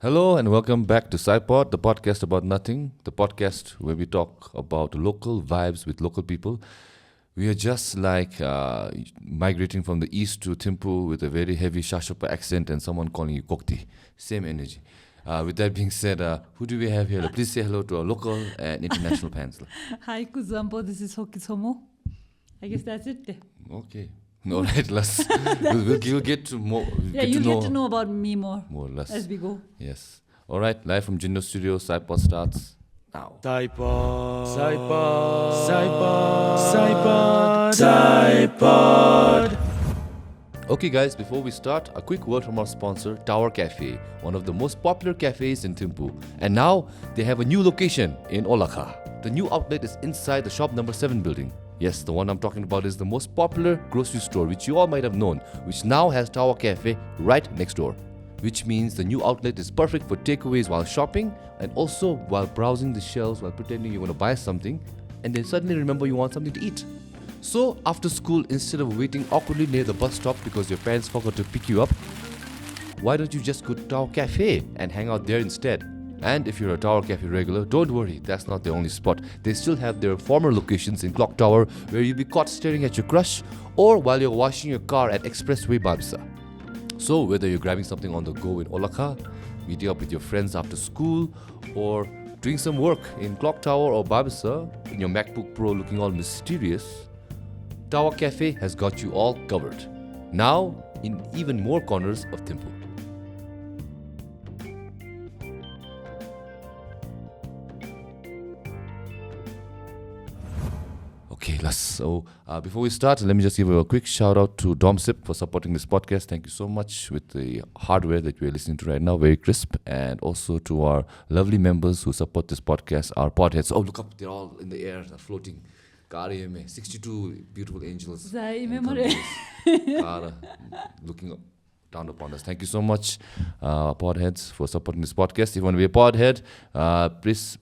Hello and welcome back to PSY-POD, the podcast about nothing, the podcast where we talk about local vibes with local people. We are just like migrating from the east to Thimphu with a very heavy Shashopa accent and someone calling you Kokti. Same energy. With that being said, who do we have here? Please say hello to our local and international fans. Hi, Kuzampo. This is Tsokye Tsomo. I guess that's it. Okay. All right, we'll get to more. You'll get to know about me more or less as we go. Yes. All right, live from Jindo Studio, PSY-POD starts now. PSY-POD. Okay guys, before we start, a quick word from our sponsor, Tower Cafe, one of the most popular cafes in Thimphu. And now, they have a new location in Olakha. The new outlet is inside the shop number 7 building. Yes, the one I'm talking about is the most popular grocery store, which you all might have known, which now has Tower Cafe right next door. Which means the new outlet is perfect for takeaways while shopping and also while browsing the shelves while pretending you want to buy something and then suddenly remember you want something to eat. So after school, instead of waiting awkwardly near the bus stop because your parents forgot to pick you up, why don't you just go to Tower Cafe and hang out there instead? And if you're a Tower Cafe regular, don't worry, that's not the only spot. They still have their former locations in Clock Tower where you'll be caught staring at your crush or while you're washing your car at Expressway Babesa. So whether you're grabbing something on the go in Olakha, meeting up with your friends after school, or doing some work in Clock Tower or Babesa in your MacBook Pro looking all mysterious, Tower Cafe has got you all covered. Now in even more corners of Thimphu. Okay, so before we start, let me just give a quick shout out to DomSip for supporting this podcast. Thank you so much with the hardware that we're listening to right now, very crisp. And also to our lovely members who support this podcast, our podheads. Oh, look up, they're all in the air, they're floating. 62 beautiful angels. Looking up, down upon us. Thank you so much, podheads, for supporting this podcast. If you want to be a podhead, please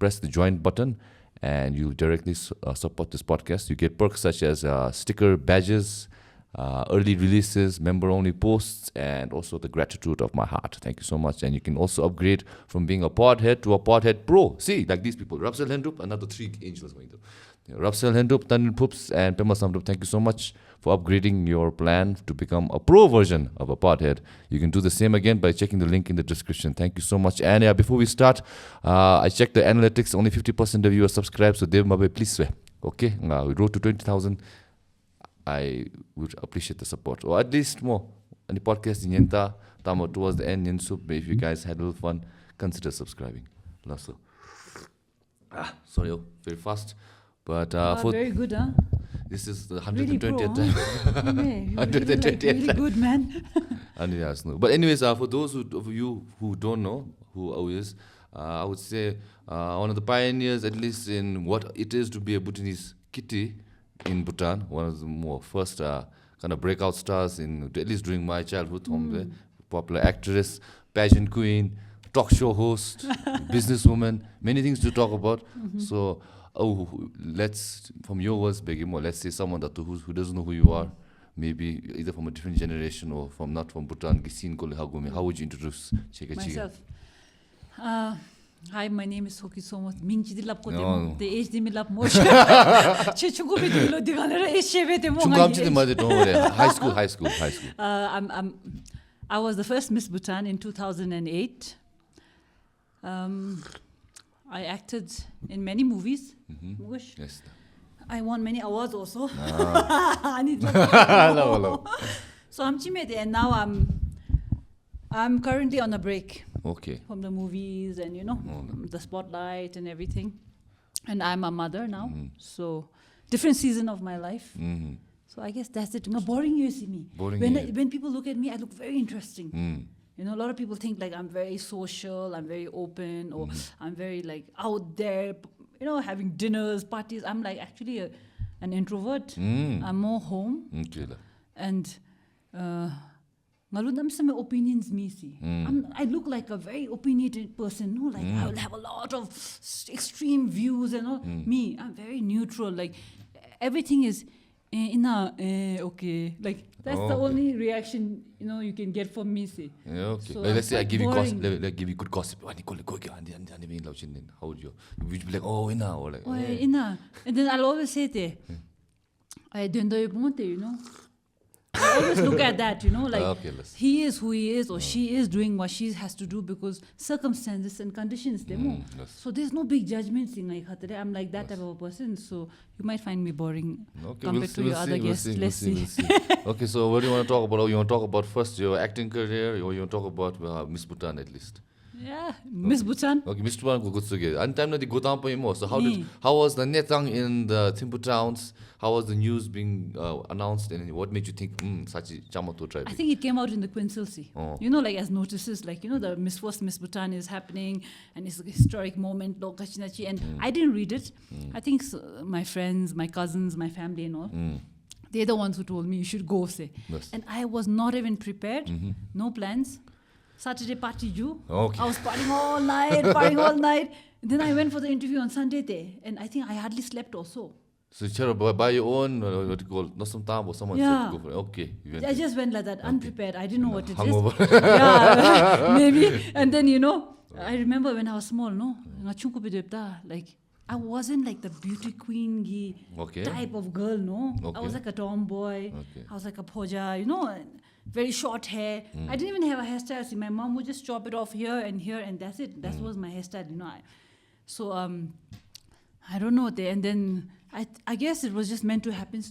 press the join button. And you directly support this podcast. You get perks such as sticker badges, early releases, member-only posts, and also the gratitude of my heart. Thank you so much. And you can also upgrade from being a podhead to a podhead pro. See, like these people. Rapsel Hendrup, another 3 angels going through. Rapsel Hendrup, Tanil Poops, and Pema Samdrup. Thank you so much for upgrading your plan to become a pro version of a podhead. You can do the same again by checking the link in the description. Thank you so much. And before we start, I checked the analytics. Only 50% of you are subscribed, so Dev Mabe, please swear. Okay, we wrote to 20,000. I would appreciate the support, or at least more. And the podcast in Yenta, Tamo towards the end, if you guys had a little fun, consider subscribing. Lasso. Sorry, very fast. But very good, huh? This is the 120th time. 120th really good, man. But anyways, for those of you who don't know who is, I would say one of the pioneers, at least in what it is to be a Bhutanese KITI in Bhutan. One of the more first kind of breakout stars in, at least during my childhood. Popular actress, pageant queen, talk show host, businesswoman, many things to talk about. So, let's, from your words, Begimo, let's say someone who doesn't know who you are, maybe either from a different generation or not from Bhutan. How would you introduce myself? Hi, my name is Tsokye Tsomo. The age dimi lap more. High school. I was the first Miss Bhutan in 2008. I acted in many movies. Yes. I won many awards also. So and now I'm currently on a break. Okay. From the movies and the spotlight and everything. And I'm a mother now. So different season of my life. So I guess that's it. Boring you see me. When people look at me, I look very interesting. A lot of people think like I'm very social, I'm very open, or I'm very like out there, having dinners, parties. I'm like actually an introvert. I'm more home. And my opinions me see. I look like a very opinionated person. I will have a lot of extreme views and all. Me, I'm very neutral. Like everything is Okay. Like, that's the only reaction, you can get from me, say. Yeah, okay. So Like, let's say I quite give you gossip, boring. like give you good gossip. How would you? Would you be like, oh, ina, or like, Oh, ina. And then I'll always say, I don't know, I always look at that, like Okay, he is who he is or she is doing what she has to do because circumstances and conditions, yes. So there's no big judgments in like I'm like that type of a person, so you might find me boring compared to your other guests. Let's see. Okay, so what do you want to talk about? You want to talk about first your acting career, or you want to talk about Miss Bhutan at least? Yeah, Miss Bhutan. Okay, Miss Bhutan go good together. And time na di Bhutan pa mo. So how was the netang in the Thimphu towns? How was the news being announced, and what made you think sachi chamo to try? I think it came out in the consultancy. Like as notices, like the Miss Bhutan is happening, and it's a historic moment, and I didn't read it. I think my friends, my cousins, my family, and all. They're the ones who told me you should go, say. Yes. And I was not even prepared. No plans. Saturday party due. Okay. I was partying all night, Then I went for the interview on Sunday there, and I think I hardly slept also. So you by your own, what do you call, not some time or someone said to go for it. Okay. I just went like that, unprepared. I didn't know what it Hungover. is. Yeah, maybe. And then, I remember when I was small, like, I wasn't like the beauty queen type of girl, no. Okay. I was like a tomboy. Okay. I was like a poja, very short hair. I didn't even have a hairstyle. See, my mom would just chop it off here, and that's it. That was my hairstyle, So, I don't know. And then I guess it was just meant to happen,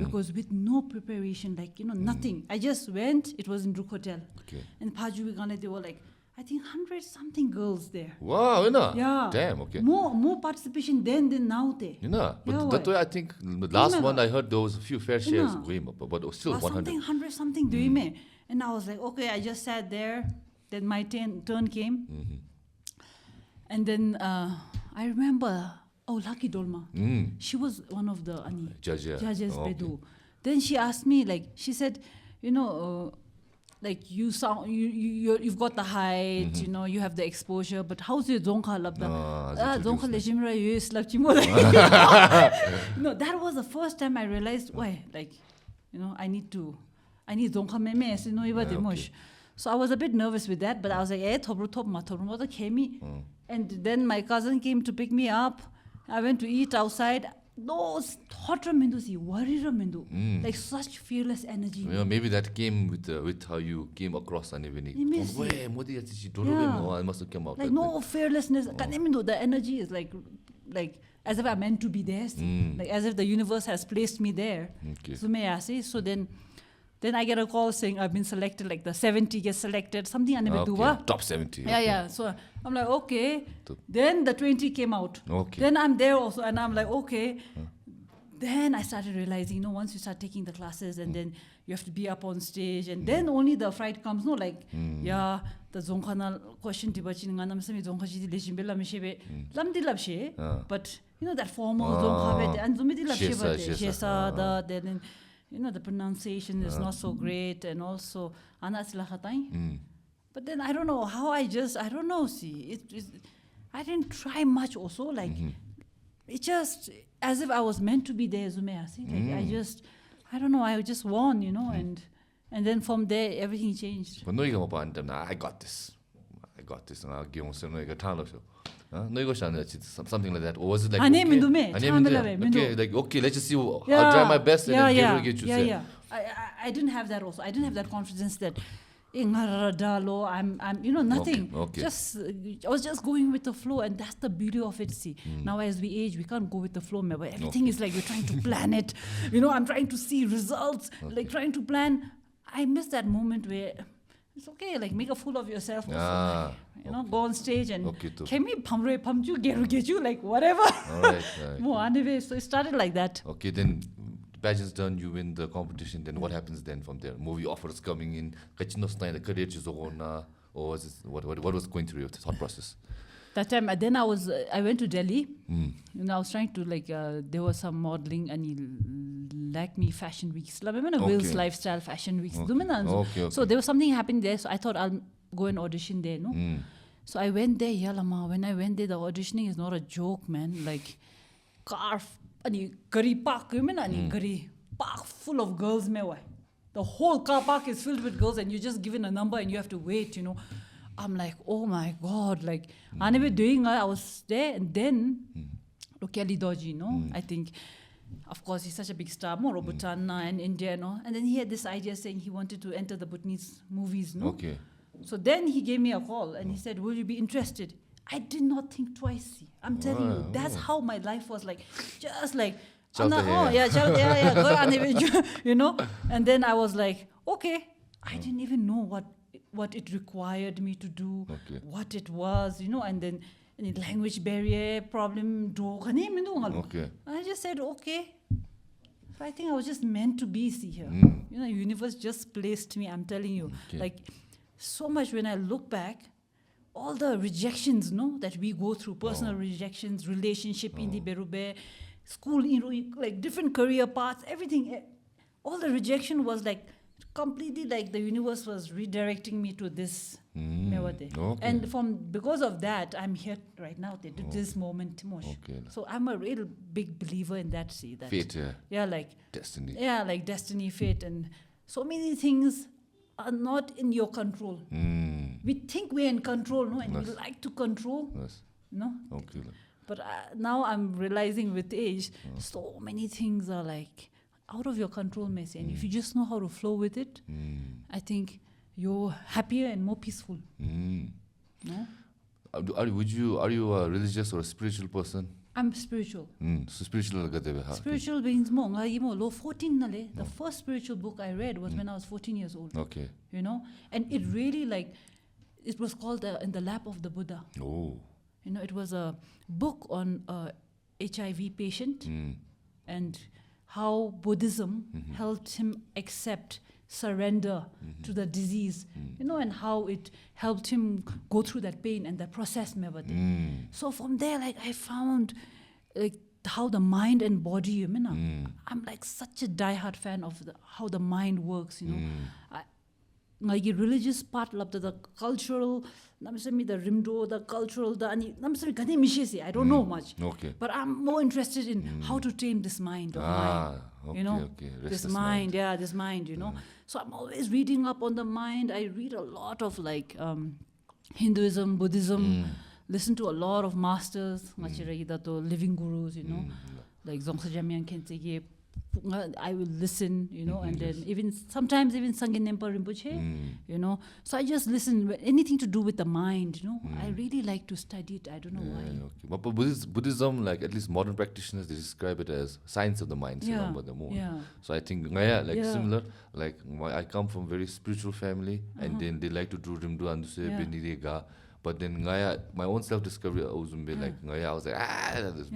because with no preparation, like, nothing. I just went. It was in Druk Hotel. Okay. And Paju, they were like, I think 100-something girls there. Wow, Yeah. Damn, okay. More participation then than now. But that way I think the last one I heard there was a few fair shares going up, but still 100. 100-something doing me. And I was like, okay, I just sat there. Then my turn came. And then I remember, Lucky Dolma. She was one of the judges. Bedu. Then she asked me, like, she said, like you've got the height, you have the exposure, but how's your Dzongkha labda? Dzongkha lejimra yus labchimo. That was the first time I realized why, like, I need Dzongkha meme, So I was a bit nervous with that, but I was like, and then my cousin came to pick me up. I went to eat outside. Those hot ramendu, like such fearless energy. Maybe that came with how you came across and even I must have come out. Like no fearlessness. The energy is like as if I'm meant to be there. Like as if the universe has placed me there. Okay. So may I say? So then I get a call saying I've been selected, like the 70 gets selected, something Top 70. Yeah. So I'm like, okay. Then the 20 came out. Okay. Then I'm there also, and I'm like, okay. Then I started realizing, once you start taking the classes, and then you have to be up on stage, and then only the fright comes. The Dzongkha question but that formal Dzongkha and the pronunciation is not so great, and also but then I don't know how I don't know, see, I didn't try much also, like it just as if I was meant to be there, like I don't know, I just won, and then from there everything changed. But no, you I got this, and I'll give something like that, or was it like okay, let's just see. I'll try my best and then get you. Yeah. I didn't have that also. I didn't have that confidence that I'm nothing. Okay. Just I was just going with the flow, and that's the beauty of it. See, now as we age, we can't go with the flow. But everything is like we're trying to plan it. I'm trying to see results, like trying to plan. I miss that moment where it's okay, like make a fool of yourself also. Go on stage and get you, like whatever. All right. So it started like that. Okay, then pageant's done, you win the competition, then what happens then from there? Movie offers coming in, the career or was it, what was going through your thought process? That time, then I went to Delhi. I was trying to there was some modeling and Lakme fashion weeks. Will's lifestyle fashion weeks. Okay. So there was something happening there. So I thought I'll go and audition there. No. So I went there. When I went there, the auditioning is not a joke, man. Like car Ani gari park, you mean? Ani gari park full of girls, me why? The whole car park is filled with girls, and you're just given a number and you have to wait, you know. I'm like, oh my God, like, I was there, and then, Kelly Doji, you know, I think, of course, he's such a big star, more Bhutan and India, no? And then he had this idea saying he wanted to enter the Bhutanese movies, no? Okay. So then he gave me a call and he said, will you be interested? I did not think twice. See. I'm telling you, that's how my life was like, just like, you know? And then I was like, okay. I didn't even know what it required me to do, what it was, you know, and then any language barrier problem. Okay. I just said, okay. So I think I was just meant to be here. You know, universe just placed me, I'm telling you. Like, so much when I look back, all the rejections, no, that we go through, personal rejections, relationship in the Berube, school, you know, like different career paths, everything, all the rejection was like completely like the universe was redirecting me to this. And because of that, I'm here right now, to this moment. So I'm a real big believer in that. See that fate, like destiny. Yeah, like destiny, fate, and so many things are not in your control. We think we're in control, no, and we like to control, no. But now I'm realizing with age, so many things are like out of your control, Messi. And if you just know how to flow with it, I think you're happier and more peaceful. No? Are you a religious or a spiritual person? I'm spiritual. So spiritual Spiritual means more. 14 nale. The first spiritual book I read was when I was 14 years old. Okay. You know, and it really like, it was called In the Lap of the Buddha. Oh. You know, it was a book on a HIV patient and how Buddhism helped him accept, surrender to the disease, you know, and how it helped him go through that pain and that process. So from there, like, I found like how the mind and body, you know, I'm like such a diehard fan of how the mind works, you know. Like the religious part, the cultural, the rimdo, the cultural, I don't know much. Okay. But I'm more interested in how to tame this mind of mine. Okay, you know, this mind, this mind, you know. So I'm always reading up on the mind. I read a lot of like Hinduism, Buddhism, listen to a lot of masters, living gurus, you know, like Dzongsa Jamyang Khyentse. I will listen, you know, and then sometimes even Sangin Nempa Rinpoche, you know. So I just listen, anything to do with the mind, you know. I really like to study it. I don't know why. Okay. But Buddhism, like at least modern practitioners, they describe it as science of the mind. So I think, similar, like I come from a very spiritual family, and then they like to do Rimdu Anduse, Benirega. But then my own self-discovery I was like, this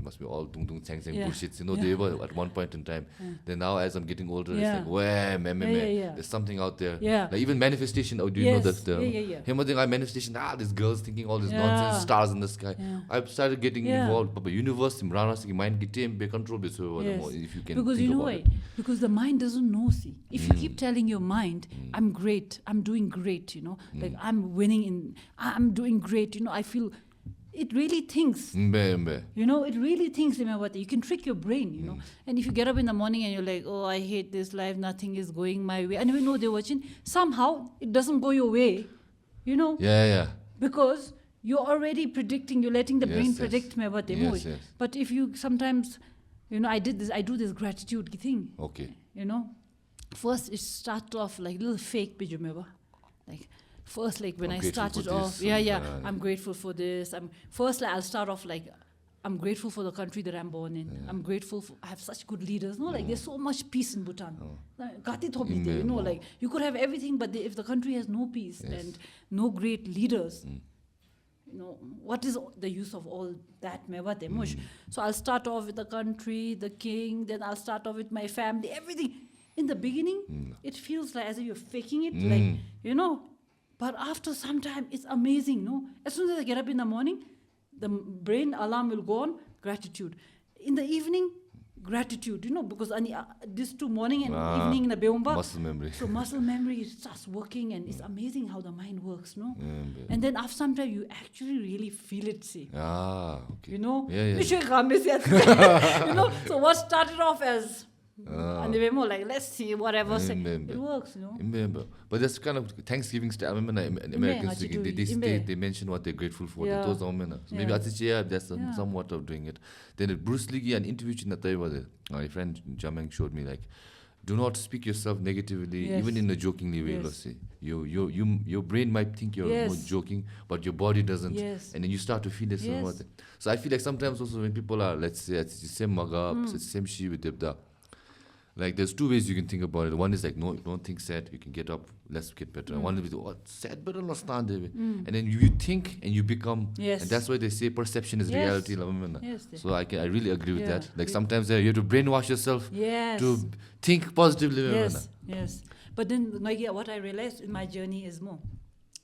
must be all dung chang bullshit. You know, they were at one point in time. Then now as I'm getting older, it's like, there's something out there. Like even manifestation, do you know that manifestation, these girls thinking all this nonsense, stars in the sky. I've started getting involved, but universe, mind get control if you can. Because you know why? Because the mind doesn't know, see. If you keep telling your mind, I'm great, I'm doing great, you know, like I'm winning I'm doing great, you know, I feel it really thinks. You know, it really thinks. You can trick your brain, you know. And if you get up in the morning and you're like, oh, I hate this life, nothing is going my way. I never know they're watching. Somehow it doesn't go your way, you know. Because you're already predicting, you're letting the brain predict me what they move. But if you sometimes, you know, I do this gratitude thing. Okay. You know, first it starts off like little fake, like. First, like when I started off, I'm grateful for this. I'll start off like, I'm grateful for the country that I'm born in. I'm grateful I have such good leaders. No, like there's so much peace in Bhutan. You know, like you could have everything, but if the country has no peace and no great leaders, you know, what is the use of all that? So I'll start off with the country, the king, then I'll start off with my family, everything. In the beginning, it feels like as if you're faking it, like, you know. But after some time, it's amazing, no? As soon as I get up in the morning, the brain alarm will go on, gratitude. In the evening, gratitude, because this too morning and evening in the beomba. Muscle memory. So muscle memory starts working, and it's amazing how the mind works, no? And then after some time, you actually really feel it, see. Okay. So what started off as and they were more like, let's see, whatever. It works, But that's kind of Thanksgiving style. I remember Americans they mention what they're grateful for. Yeah. So maybe that's somewhat of doing it. Then Bruce Lee an interview my friend Jamang showed me like, do not speak yourself negatively, even in a jokingly way. Let's say your brain might think you're more joking, but your body doesn't, and then you start to feel this. So I feel like sometimes also when people are, let's say, it's the same maga, it's the same shit with Debda. Like there's two ways you can think about it. One is like, no, don't think sad. You can get up. Let's get better. One is sad, but understand it. And then you think and you become. And that's why they say perception is reality. So I really agree with that. Like sometimes you have to brainwash yourself to think positively. Yes. But then what I realized in my journey is more,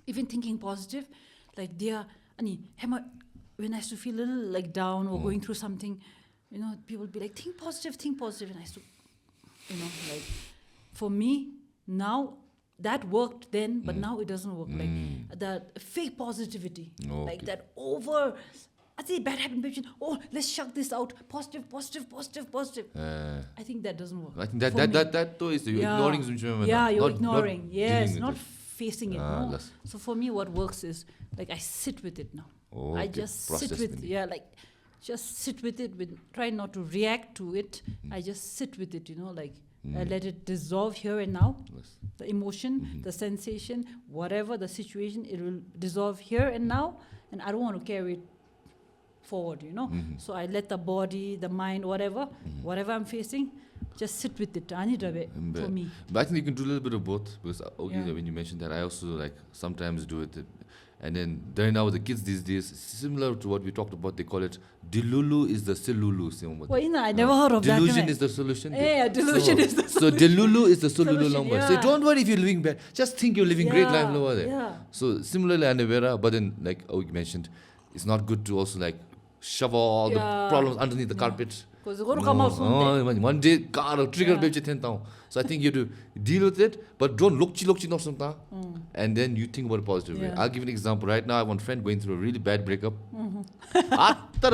even thinking positive, like when I used to feel a little like down or going through something, people would be like, think positive, and I used to. Like for me now that worked then, but now it doesn't work. Like that fake positivity, like that over. I say bad habit. Let's shut this out. Positive. I think that doesn't work. I think that though is ignoring. You're ignoring. Not facing it. So for me, what works is like I sit with it now. I just sit with just sit with it, try not to react to it. I just sit with it, I let it dissolve here and now. The emotion, the sensation, whatever the situation, it will dissolve here and now, and I don't want to carry it forward, So I let the body, the mind, whatever I'm facing, just sit with it. For me. But I think you can do a little bit of both, because when you mentioned that, I also like sometimes do it. And then now with the kids these days, similar to what we talked about, they call it Delulu is the solulu. I never heard of delusion that. is the solution. Delusion is the So solution. Delulu is the solulu number. So don't worry if you're living bad. Just think you're living great life over there. So similarly, Anavera, but then like you mentioned, it's not good to also like shove all the problems underneath the carpet. Because it's going to come out soon. One day, trigger baby 10,000. So I think you have to deal with it, but don't look no something. And then you think about a positive way. I'll give an example. Right now, I have one friend going through a really bad breakup. Bad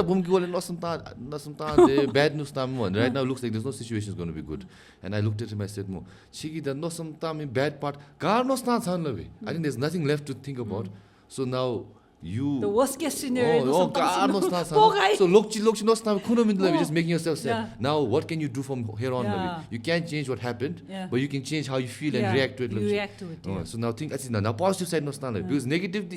news. Right now, it looks like there's no situation is going to be good. And I looked at him, I said, Chiki, there's no some bad part. I think there's nothing left to think about. So now, the worst case scenario. So look, you're just making yourself sad. Now what can you do from here on? You can't change what happened, but you can change how you feel and react to it. You react to it. So now think now positive side because negative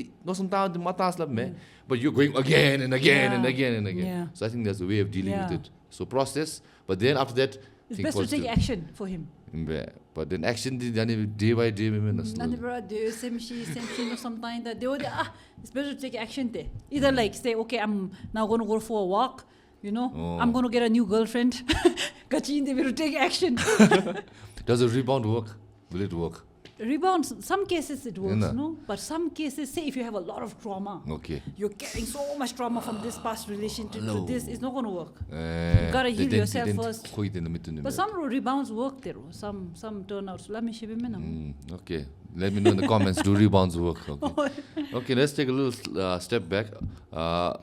but you're going again and again and again and again. So I think that's a way of dealing with it. So process, but then after that, it's best positive. To take action for him. But then action day by day. Sometimes that it's better to take action there. Either like say, okay, I'm now going to go for a walk. I'm going to get a new girlfriend. They will take action. Does a rebound work? Will it work? Rebound, some cases it works, but some cases, say if you have a lot of trauma, you're carrying so much trauma from this past relationship to this, it's not going to work. You gotta heal yourself first. But some rebounds work there, some turnouts. Let me show you. Okay, let me know in the comments. Do rebounds work? Okay, let's take a little step back.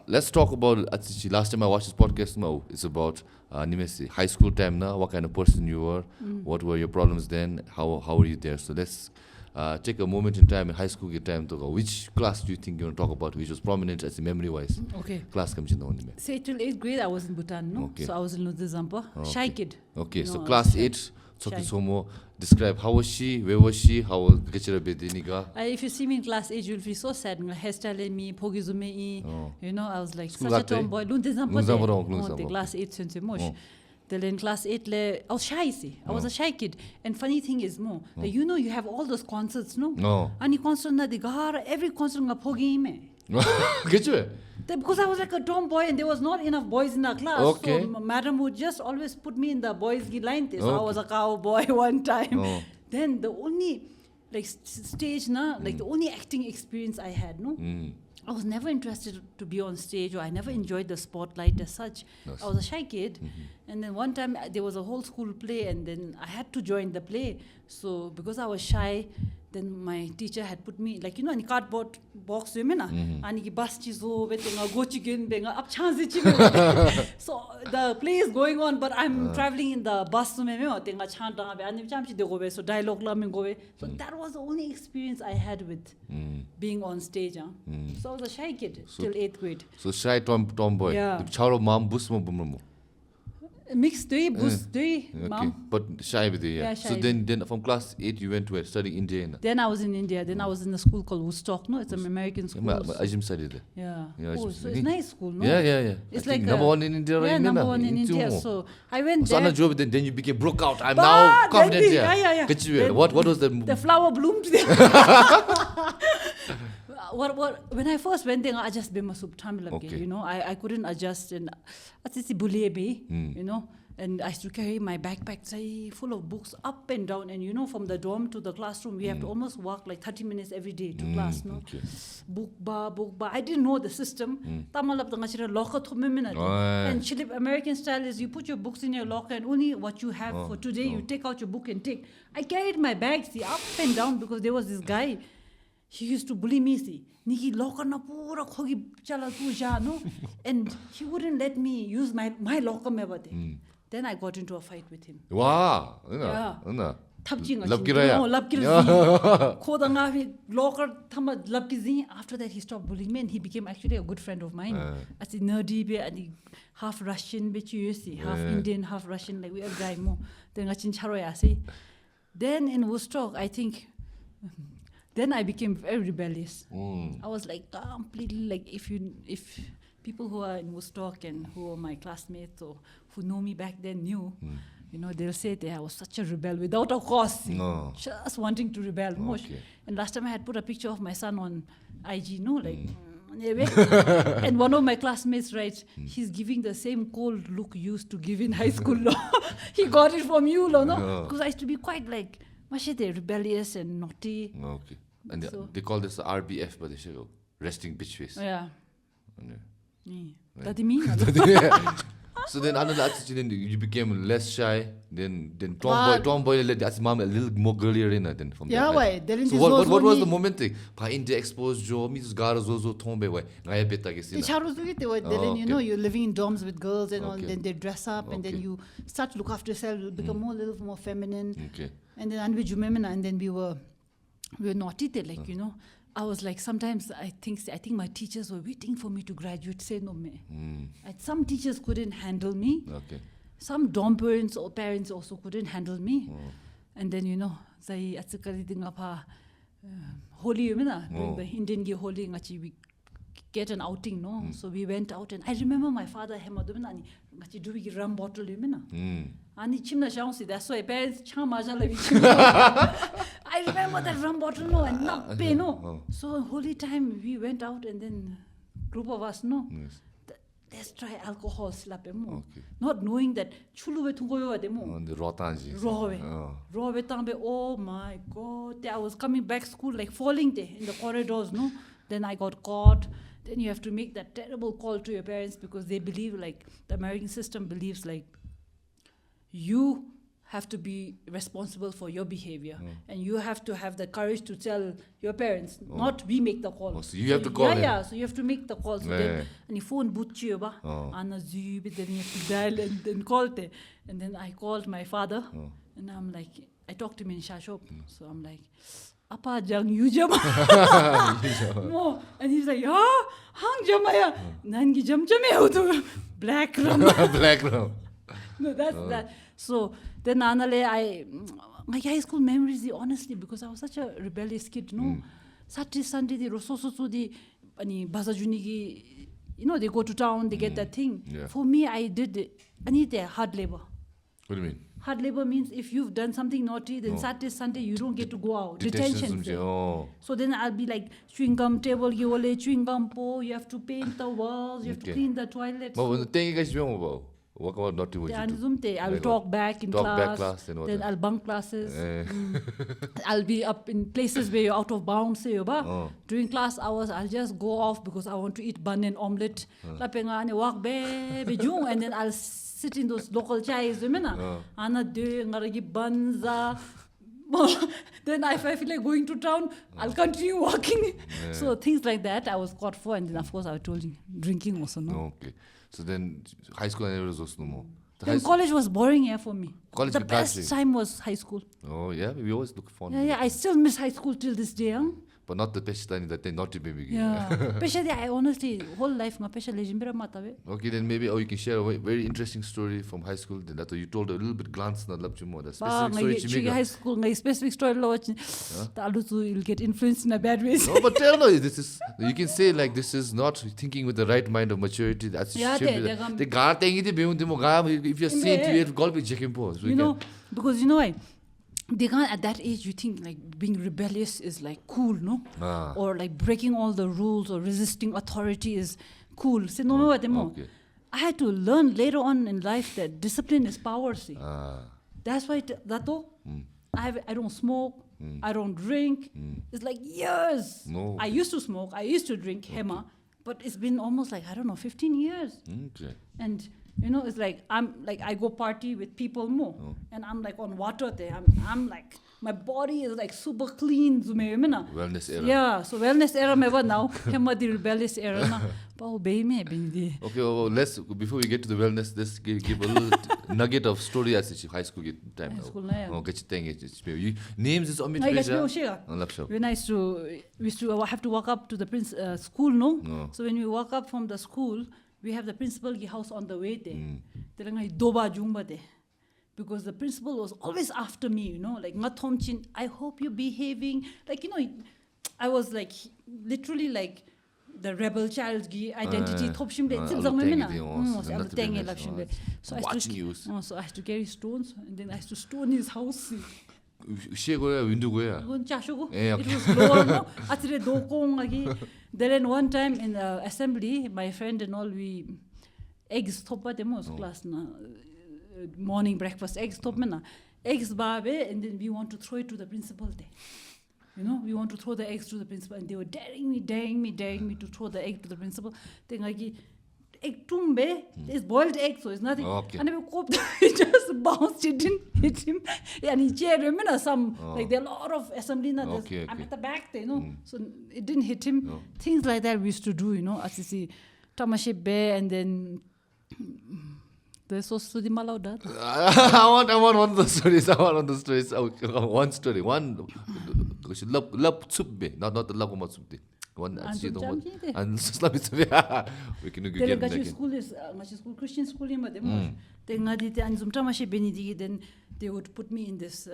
Let's talk about last time I watched this podcast. It's about high school time now. What kind of person you were? What were your problems then? How were you there? So let's take a moment in time in high school time to go. Which class do you think you're going to talk about? Which was prominent as memory wise? Okay. Class comes in the only. Say till 8th grade I was in Bhutan, So I was in Ludzampa. Shy kid. Okay, so class 8. Tsokye Tsomo, describe how was she, where was she, how was Gachira. If you see me in class 8, you'll feel so sad. Hairstyle me, pogizume, I was like such a tomboy. Ludzampa, class 8 since much. Then in class 8, I was shy. I was a shy kid. And funny thing is, that you have all those concerts, no? And concert na every concert nga pogi me. Because I was like a tomboy and there was not enough boys in our class. So madam would just always put me in the boys' line. So I was a cowboy one time. Then the only like stage, na, like the only acting experience I had, no. I was never interested to be on stage, or I never enjoyed the spotlight as such. Yes. I was a shy kid, and then one time there was a whole school play, and then I had to join the play. So because I was shy, then my teacher had put me, like, in a cardboard box, and he bus chizo, go chicken, up chance. So the play is going on, but I'm traveling in the bus, so dialogue. So that was the only experience I had with being on stage. So I was a shy kid till 8th grade. So shy tomboy. Yeah. Charo mom bus mo. Mixed day, bus day, Okay. mom. But shy with you, yeah. Yeah, So shy. then from class 8 you went to study India. Then I was in India. Then I was in a school called Woodstock. No, it's an American school. I studied there. Yeah. Yeah, Oh, I so it's nice school, no? Yeah. It's I think like number one in India, right? Yeah, number one in India. Tsumo. So I went So there. then you became broke out. I'm Bah, now confident. then Yeah. Then What was the The flower bloomed there. When I first went there, I just became a subtamil. Okay. You know, I couldn't adjust, and you know. And I used to carry my backpack full of books up and down. And you know, from the dorm to the classroom, we have to almost walk like 30 minutes every day to class. No, okay. Book bar. I didn't know the system. Tamalap the locker and Chilip American style is you put your books in your locker, and only what you have for today you take out your book and take. I carried my bag up and down because there was this guy. He used to bully me. Niki locker na pura khogi chala tu ja, no, and he wouldn't let me use my locker mebate. Then I got into a fight with him. Wow. Yeah. After that, he stopped bullying me, and he became actually a good friend of mine. As a nerdy, and half Russian, half Indian, half Russian, like we are guy more. Then in Woodstock, I think. Then I became very rebellious. I was like completely like if people who are in Woodstock and who are my classmates or who know me back then knew, you know, they'll say that I was such a rebel without a cause. No. Just wanting to rebel. Okay. And last time I had put a picture of my son on IG, no, like. And one of my classmates writes, he's giving the same cold look you used to give in high school. He got it from you, no? Because I used to be quite like, rebellious and naughty. Okay. And they call this the RBF, but they say, resting bitch face. Yeah. Yeah. That mean? So then you became less shy. Then tomboy that's mom a little more girlier in then from yeah, why? So what was the moment? Pa India exposed jo Mrs. Garazo tomboy why? Ngaya beta Then you know you're living in dorms with girls and all. Then they dress up and then you start to look after yourself, become a little more feminine. Okay. And then we were naughty there, like, you know. I was like, sometimes I think my teachers were waiting for me to graduate. Say no me. Some teachers couldn't handle me. Okay. Some dorm parents or parents also couldn't handle me. And then, you know, say atsukari dinga pa holy the Indian gi holy ngachi we get an outing, no. So we went out, and I remember my father hemadumani ngachi do we rum bottle Ani chimna shaunsi, that's why parents chamaja I remember that rum bottle, no, and not pay, no. So holy time we went out, and then group of us, no. Yes. Let's try alcohol slap him. Okay. Not knowing that chulu we tungoyo demo. On the rotanji. Raw tambe. Oh my god. I was coming back school like falling there in the corridors, no. Then I got caught. Then you have to make that terrible call to your parents because they believe, like, the American system believes, like, you have to be responsible for your behavior, and you have to have the courage to tell your parents, not we make the call. So you have to call. Yeah, so you have to make the call. So then, and phone butchi ba, Anna Zubi, then you have to dial and then call it. And then I called my father, and I'm like, I talked to him in Shashop, so I'm like, Apa jang you jama? And he's like, hang jamaya, nangi jam jame black rum. Black rum. No, that's that. So then my high school memories, honestly, because I was such a rebellious kid, no. Saturday, Sunday, the rososo the bazajunigi, you know, they go to town, they get that thing. Yeah. For me, I need their hard labor. What do you mean? Hard labor means if you've done something naughty, then Saturday, Sunday, you don't get to go out. Detention. So then I'll be like, chewing gum table, chewing gum po, you have to paint the walls, you have to clean the toilets. But when the thing you guys about, What about not to I will talk back in class, then I'll bunk classes. I'll be up in places where you're out of bounds. During class hours, I'll just go off because I want to eat bun and omelette. Walk back, and then I'll sit in those local chais. Then if I feel like going to town, I'll continue walking. So things like that I was caught for, and then of course I told you, drinking also. No. Okay. So then high school was also no more. Then college was boring for me. College the best time was high school. Oh yeah, we always look fond. Yeah, I still miss high school till this day. But not the best time that they not to be big. Yeah. Especially I honestly whole life ma pesha legend bera mata ve. Okay, then maybe you can share a very interesting story from high school. Then that you told a little bit glance na lab chumo the specific story. High school ngai specific story lo watch. You'll get influenced in a bad way. No, but tell no, this is you can say like this is not thinking with the right mind of maturity. That's the gar tengi de beun demo ga if you say it you have got to check him pose. You know, because you know why? They can't, at that age, you think like being rebellious is like cool, no? Or like breaking all the rules or resisting authority is cool. So no, okay. I had to learn later on in life that discipline is power. See, that's why I don't smoke. I don't drink. It's like years. No. I used to smoke. I used to drink hema, but it's been almost like 15 years. Okay. And you know, it's like I go party with people more, and I'm like on water there. I'm like my body is like super clean. Wellness era. Yeah, so wellness era me now. Hema the rebellious era na. Okay, well, let's before we get to the wellness, let's give a little nugget of story as high school time. High school na. Oh, get you names is omit when we used to have to walk up to the school, no? So when we walk up from the school, we have the principal's house on the way there. Because the principal was always after me, you know, like I hope you're behaving. Like, you know, I was like literally like the rebel child's identity. So I had to carry stones, and then I had to stone his house. It was lower, no? Then one time in the assembly, my friend and all, we eggs topa demos class na morning breakfast eggs top mena eggs babe, and then we want to throw it to the principal there. You know, we want to throw the eggs to the principal, and they were daring me to throw the egg to the principal. Then like egg tumbe is boiled egg, so it's nothing. Okay. And he just bounced, it didn't hit him. And he cheered him in some like there are a lot of assembly na I'm at the back there, you know. So it didn't hit him. Things like that we used to do, you know, as you see Tamashe Bear, and then there's also the Malauda. I want one of the stories. One story. One love tsubbe, not the love of tsubbe. One actually the one. And we can get again. School is school Christian school in Madem. Then they would put me in this.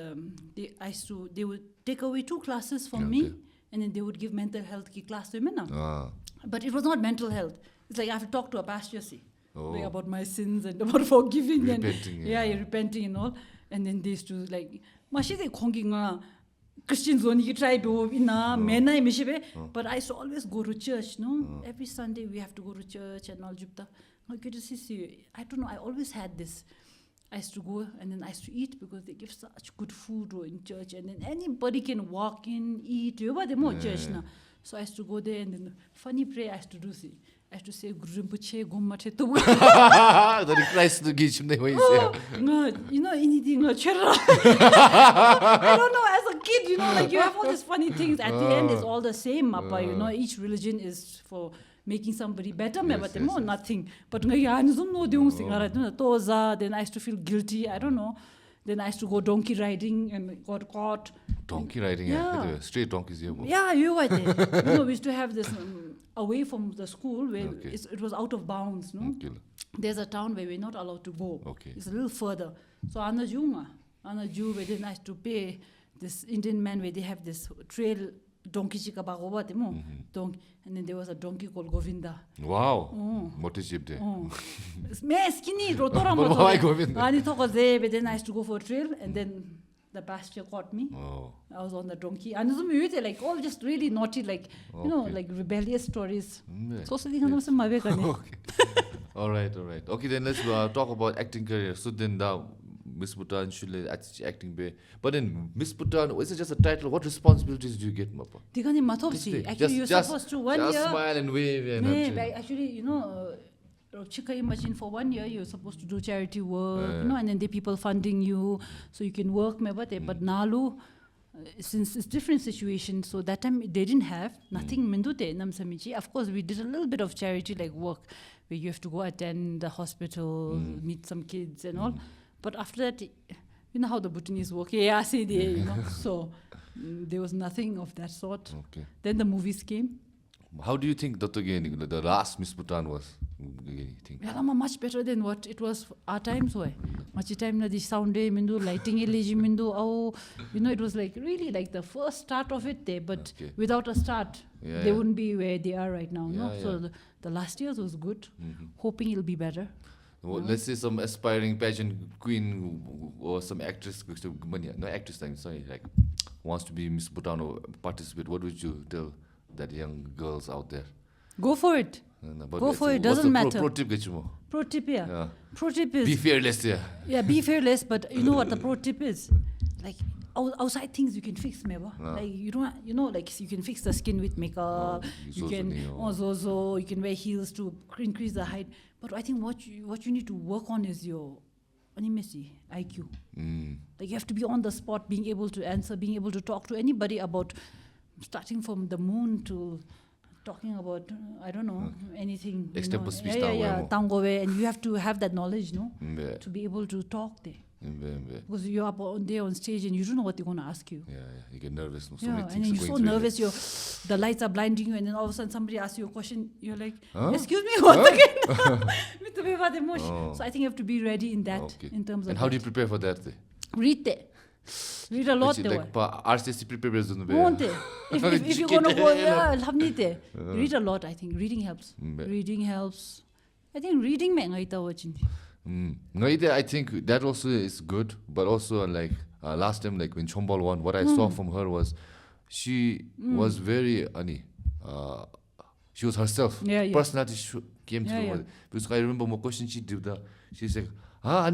They would take away 2 classes from me, and then they would give mental health class to women. But it was not mental health. It's like I have to talk to a pastor, like about my sins and about forgiving repenting, and repenting and all. And then they used to like, Christians only try to but I used to always go to church, no? Every Sunday we have to go to church and all. I don't know, I always had this. I used to go and then I used to eat because they give such good food in church, and then anybody can walk in, eat, church now. So I used to go there, and then funny prayer I used to do. I have to say, Guru Rinpoche, Gomate to the Christ to give him the way you know, anything. I don't know, as a kid, you know, like you have all these funny things. At the end, it's all the same, you know, each religion is for making somebody better, but nothing. But then I used to feel guilty, I don't know. Then I used to go donkey riding and got caught. Donkey riding, yeah. Straight donkeys here. Yeah, you were there. You know, we used to have this away from the school where it was out of bounds, no? There's a town where we're not allowed to go. It's a little further. So Anna Jew, where then I used to pay this Indian man where they have this trail donkey chikabagoba, and then there was a donkey called Govinda. Wow. What is it there? Skinny, but then I used to go for a trail, and then the pasture caught me. I was on the donkey. And like all just really naughty, like you know, like rebellious stories. So All right. Okay, then let's talk about acting career. So then now, Miss Bhutan should acting be. But then Miss Bhutan, is it just a title? What responsibilities do you get, Mapa? Digani matopsi. Actually, you're supposed to 1 just year. smile and wave. And Actually, Chika, imagine for 1 year you're supposed to do charity work, and then the people funding you, so you can work. But Nalu, since it's different situation, so that time they didn't have nothing. Mindute namsamichi. Of course, we did a little bit of charity like work, where you have to go attend the hospital, meet some kids and all. But after that, you know how the Bhutanese work. So there was nothing of that sort. Okay. Then the movies came. How do you think the last Miss Bhutan was? Much better than what it was our times. Much time na the sound day mindu, lighting mindu. It was like really like the first start of it there, but without a start, they wouldn't be where they are right now. So the last years was good. Hoping it'll be better. Well, let's say some aspiring pageant queen or some actress, no actress, I'm sorry, like wants to be Miss Bhutan or participate. What would you tell that young girls out there? Go for it. Go for it. Doesn't matter. Pro tip, Pro tip, yeah. Pro tip is be fearless, yeah. Yeah, be fearless. But you know what the pro tip is? Like outside things you can fix, maybe. Like you don't, like you can fix the skin with makeup. You can you can wear heels to increase the height. But I think what you need to work on is your IQ. Like you have to be on the spot, being able to answer, being able to talk to anybody about starting from the moon to talking about I don't know anything. And you have to have that knowledge, to be able to talk there. Because you're up there on stage and you don't know what they're going to ask you. You get nervous. And then you're so nervous. The lights are blinding you, and then all of a sudden somebody asks you a question. You're like, "Excuse me, once again." So I think you have to be ready in that. In terms of. And how do you prepare for that? Read there. Read a lot. Like RCC prepares on the If you're gonna go, read a lot. I think reading helps. Reading helps. I think reading I think that also is good, but also like last time, like when Chombol won, what I saw from her was she was very she was herself. Personality came through. Because I remember my question she did that. She's like, but I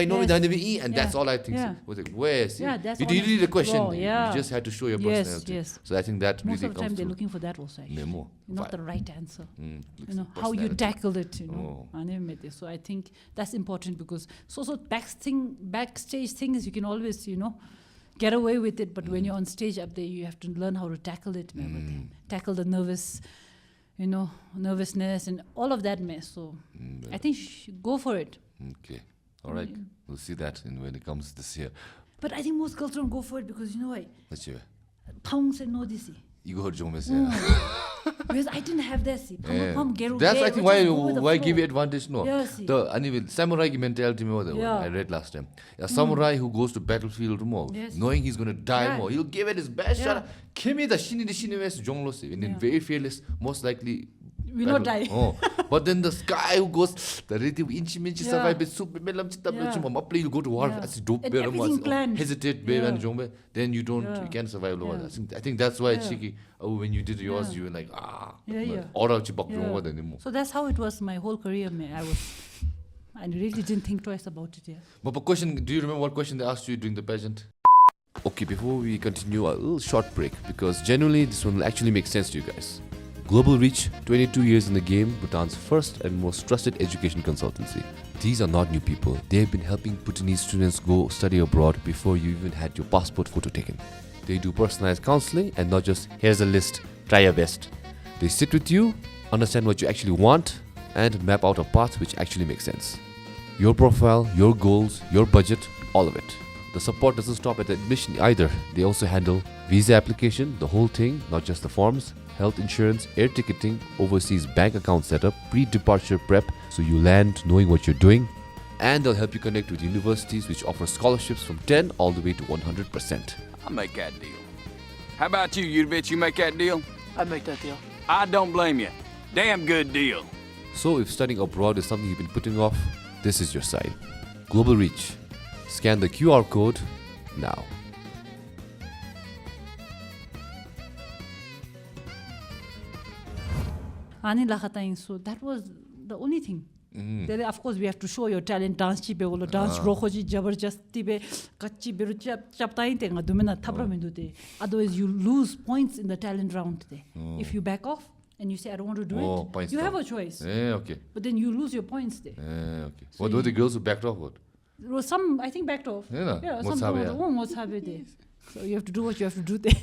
know and that's all I think. Was like, where's you didn't read the question. You just had to show your personality. So I think that most really of the time they're looking for that also. Not the right answer. How you tackled it. So I think that's important because so backstage things you can always get away with it, but when you're on stage up there, you have to learn how to tackle it. Tackle the nervousness and all of that mess. So I think go for it. Okay. All right. We'll see that when it comes this year. But I think most girls don't go for it because why? That's you. Pang said no this. You go to Because I didn't have that. That's I think why give you advantage. No. The samurai mentality I read last time. A samurai who goes to battlefield knowing he's gonna die more, he'll give it his best shot. Kimi the shini west jonglo and then very fearless, most likely will not die. But then the guy who goes the relative inch survive you go to war everything planned. Hesitate then you can't survive. I think that's why cheeky. When you did yours you were like So that's how it was my whole career. I really didn't think twice about it. But question, do you remember what question they asked you during the pageant? Okay, before we continue, a little short break because genuinely this one will actually make sense to you guys. Global Reach, 22 years in the game, Bhutan's first and most trusted education consultancy. These are not new people. They have been helping Bhutanese students go study abroad before you even had your passport photo taken. They do personalized counseling and not just, here's a list, try your best. They sit with you, understand what you actually want, and map out a path which actually makes sense. Your profile, your goals, your budget, all of it. The support doesn't stop at admission either. They also handle visa application, the whole thing, not just the forms, health insurance, air ticketing, overseas bank account setup, pre-departure prep so you land knowing what you're doing. And they'll help you connect with universities which offer scholarships from 10 all the way to 100%. I'll make that deal. How about you, Yudovich? You make that deal? I'd make that deal. I don't blame you. Damn good deal. So if studying abroad is something you've been putting off, this is your sign. Global Reach. Scan the QR code now. Ani lakhatang, so that was the only thing. Then of course we have to show your talent. Dance chi be bolo dance rohoji jabarjasti be kachi beru chaptai te nga dumena thabra mendu te. Otherwise you lose points in the talent round te. If you back off and you say I don't want to do it, you have a choice. Okay. But then you lose your points there. Okay. So what were the girls who backed off? What? Well, some I think backed off. Yeah, some there. So you have to do what you have to do there.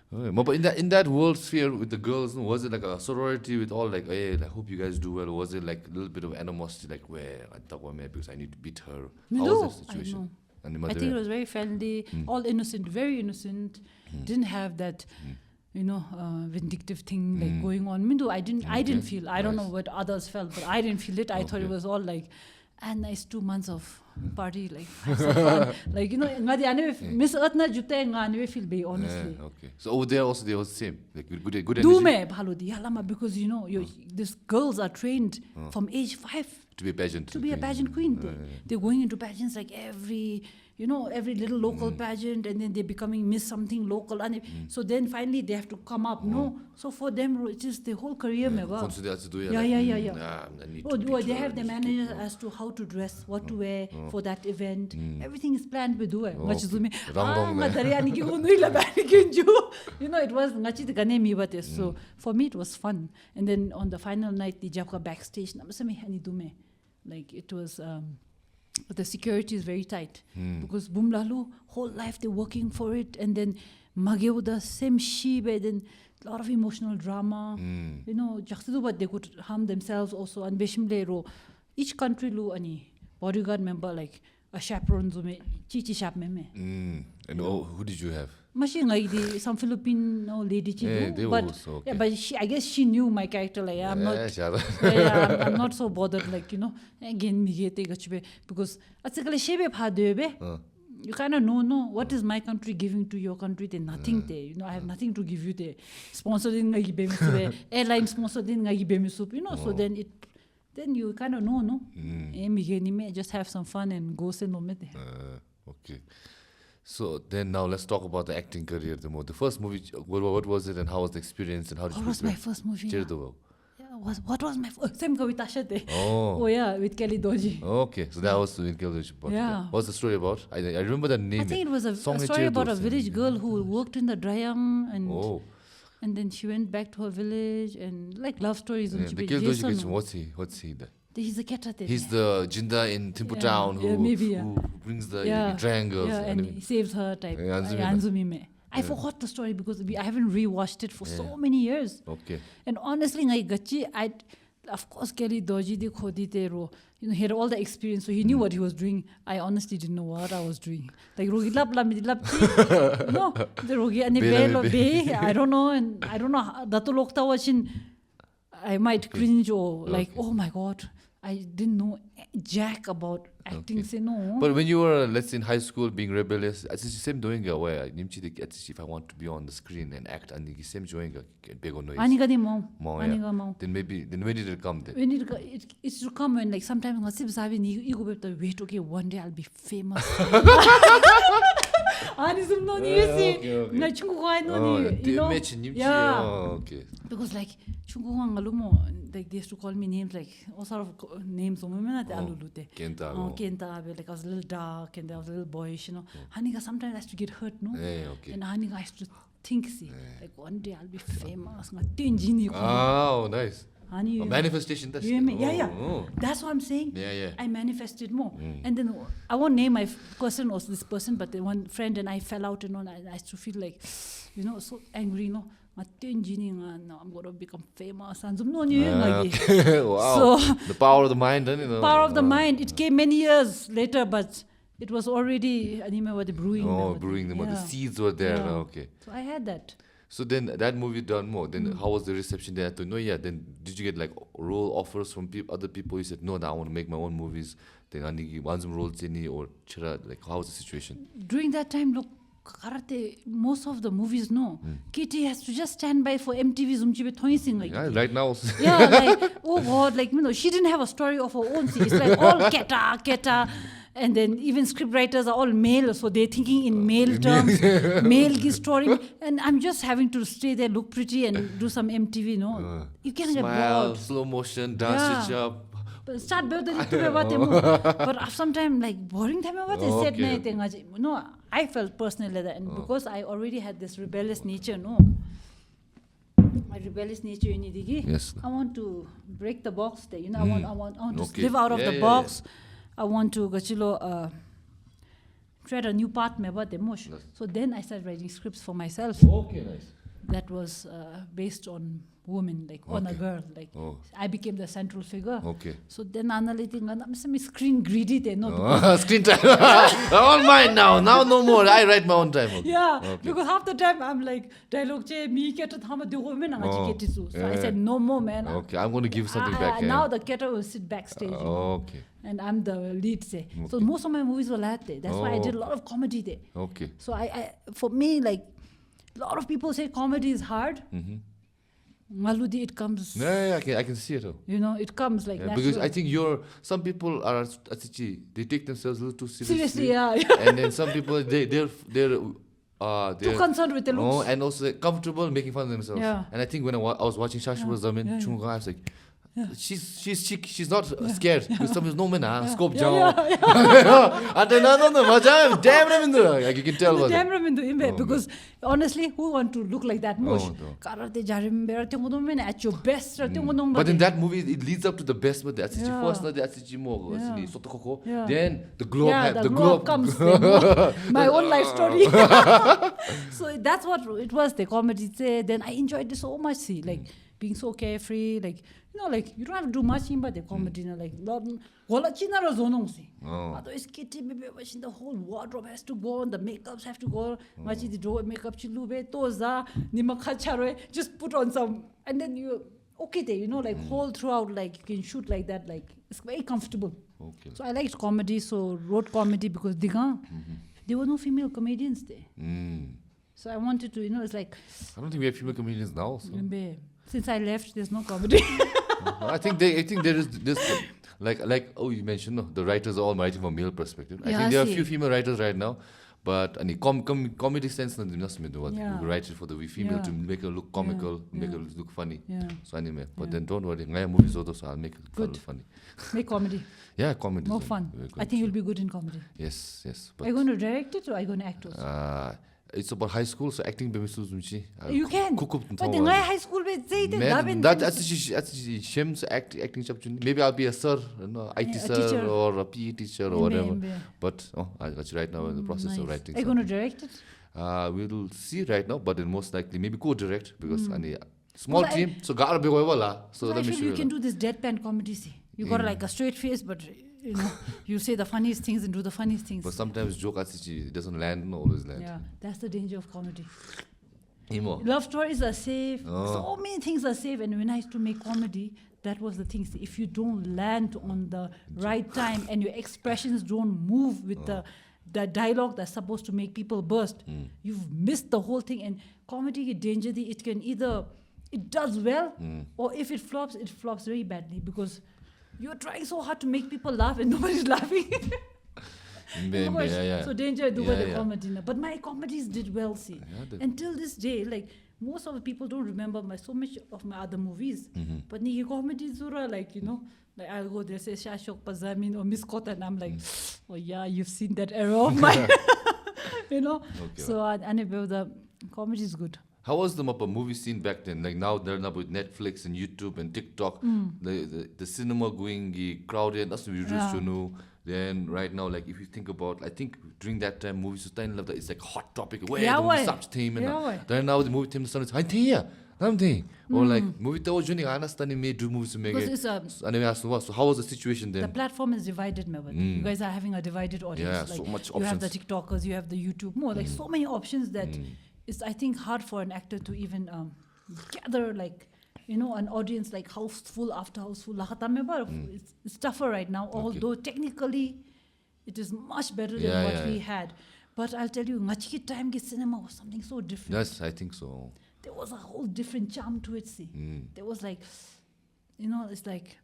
But in that world sphere with the girls, was it like a sorority with all like, hey, I hope you guys do well? Or was it like a little bit of animosity, like, where I thought, well, maybe because I need to beat her? How was that situation? I think it was very friendly, all innocent, very innocent. Didn't have that, vindictive thing like going on. Mindu, I didn't feel. I don't know what others felt, but I didn't feel it. I thought it was all like, nice 2 months of party, like fun. Like Miss Earth na jute nga never feel bay, honestly. Okay. So over there also they was the same, like good Do energy. me bhalo di halama, because these girls are trained from age 5 to be a pageant. To be a pageant queen. They're going into pageants like every little local pageant, and then they're becoming Miss something local. And so then finally they have to come up. So for them, it is the whole career. Yeah. They have the managers as to how to dress, what to wear for that event. Everything is planned with it was so for me it was fun. And then on the final night, the Japka backstage, like it was. But the security is very tight because Bumlalu whole life they're working for it, and then Mageuda same shibe, then a lot of emotional drama. But they could harm themselves also. And Beshimle each country lu ani bodyguard member like a chaperone zume chichi chap meme. And who did you have? Machine like some Filipino lady but I guess she knew my character. Like I'm not so bothered. Like again because you kind of know what is my country giving to your country. There's nothing there. I have nothing to give you there. Sponsored in airline sponsored in so then you kind of know. Just have some fun and go send them. Okay. So then now let's talk about the acting career. The first movie, what was it and how was the experience and how did you was my first movie? What was my first? Same with with Kelly Doji. Okay, so that was with Kelly Doji. Yeah. What's the story about? I remember the name. I think it was a story about a village girl who worked in the Drayang and then she went back to her village and like love stories. The Kelly Doji, what's he there? He's the Keta. He's the Jinda in Thimphu town who brings the triangles. And he saves her type. I forgot the story because I haven't rewatched it for so many years. Okay. And honestly, of course, Kelly Doji di khodi tero. He had all the experience, so he knew what he was doing. I honestly didn't know what I was doing. Like rogi lap the rogi ane be. I don't know, and I don't know. Dato lokta wachin. I might cringe or like, oh my God. I didn't know jack about acting. Say no. But when you were, let's say, in high school, being rebellious, it's the same doing where if I want to be on the screen and act, and the same doing big on noise. Then when did it come? It's to come when like sometimes wait, okay, one day I'll be famous. Because like like they used to call me names like all sort of names. Like I was a little dark and I was a little boyish, Hanika sometimes I used to get hurt, and Hanika I used to think, like one day I'll be famous. Oh, nice. A manifestation. That's what I'm saying. I manifested more. And then I won't name my person or this person, but then one friend and I fell out, and I used to feel like, so angry, I'm going to become famous. Wow. So the power of the mind, power of the mind. It came many years later, but it was already brewing. The seeds were there. Okay. So I had that. So then that movie done more. Then how was the reception there? Then did you get like role offers from other people? You said no, I want to make my own movies. Then I need some roles or like how was the situation? During that time, look, karate, most of the movies, KITI has to just stand by for MTV like right now. Like oh God, like she didn't have a story of her own. It's like all keta. And then even scriptwriters are all male, so they're thinking in male terms, male ki story. And I'm just having to stay there, look pretty, and do some MTV, no? You can get Smile, bored. slow motion, dance switch up. But start building it to but sometimes like boring time about it said nothing. No, I felt personally like that, and because I already had this rebellious nature, no. My rebellious nature in Idigi. Yes. I want to break the box there. You know, I want to Okay. live out of Yeah, the yeah, box. I want to tread a new path. So then I started writing scripts for myself. Okay, nice. That was based on women, like on a girl. Like I became the central figure. Okay. So then analyzing, I'm screen greedy. Screen time. All mine now. Now no more. I write my own time. Okay. Yeah, because half the time I'm like, dialogue che me keta thama de women so I said no more, man. Okay, I'm going to give something back. Now the keta will sit backstage. Okay. And I'm the lead say. So most of my movies were like that. That's why I did a lot of comedy there. Okay. So I for me, like, a lot of people say comedy is hard. Maludi, it comes. Yeah, I can see it. You know, it comes like natural. Because I think some people are they take themselves a little too seriously. Seriously, yeah. And then some people they're too concerned with the looks. and also comfortable making fun of themselves. Yeah. And I think when I was watching Shashwa Zamin Chunga, I was like, she's not scared. Because some no man scope down. And then no, damn Ramindu. Like you can tell about Damn Ramindu, because honestly, who want to look like that much? At your best. But in that movie, it leads up to the best. But that's first, that's then the glow up comes. My own life story. So that's what it was. The comedy. Then I enjoyed it so much. See, like being so carefree, like. You know, like you don't have to do much in but the comedy, you know, like otherwise the whole wardrobe has to go on, the makeups have to go, the makeup just put on some, and then you okay there, you know, like whole throughout, like you can shoot like that, like it's very comfortable. Okay. So I liked comedy, so wrote comedy because there were no female comedians there. So I wanted to, you know, it's like I don't think we have female comedians now. So. Since I left, there's no comedy. I think there is this like you mentioned the writers are all writing from male perspective. I think there are a few female writers right now, but comedy sense we write it for the female to make her look comical, make her look funny. So anyway, but then don't worry, I movies also, so I'll make it look funny. Make comedy. Yeah, comedy. More fun. I think you'll be good in comedy. Yes. But are you going to direct it or are you going to act also? It's about high school, so acting baby you can. But in high school, acting. Maybe I'll be a sir, IT sir or a PE teacher or whatever. But I got you right now in the process of writing. Are you going to direct it? We'll see right now, but then most likely maybe co-direct because small team, so gotta be well. So let me show you can do this deadpan comedy. See, you got like a straight face, but. You know, you say the funniest things and do the funniest things. But sometimes joke it doesn't land, not always land. Yeah, that's the danger of comedy. Emo. Love stories are safe. So many things are safe. And when I used to make comedy, that was the thing. If you don't land on the right time and your expressions don't move with the dialogue that's supposed to make people burst, you've missed the whole thing. And comedy, danger, it can either, it does well, or if it flops very badly because you're trying so hard to make people laugh and nobody's laughing. So danger do the comedy. But my comedies did well, see. Until this day, like most of the people don't remember so much of my other movies. But the comedies are like, you know, like I'll go there, say Shashok Pazamin or Miss Kota, and I'm like, oh yeah, you've seen that era of mine. You know? Okay. So anyway, the comedy is good. How was the movie scene back then? Like now they're now with Netflix and YouTube and TikTok. The cinema going crowded. That's what we used to know. Then right now, like if you think about, I think during that time, movies it's like hot topic. Where the such theme and then now the movie theme is something. Or like movie may do movies to make it. So how was the situation then? The platform is divided, you guys are having a divided audience. Yeah, like so much options. You have the TikTokers, you have the YouTube, like so many options that it's, I think, hard for an actor to even gather, like, you know, an audience like house full after house full. It's tougher right now, although technically it is much better than what we had. But I'll tell you, Ngachiki time ki cinema was something so different. Yes, I think so. There was a whole different charm to it, see. There was like, you know, it's like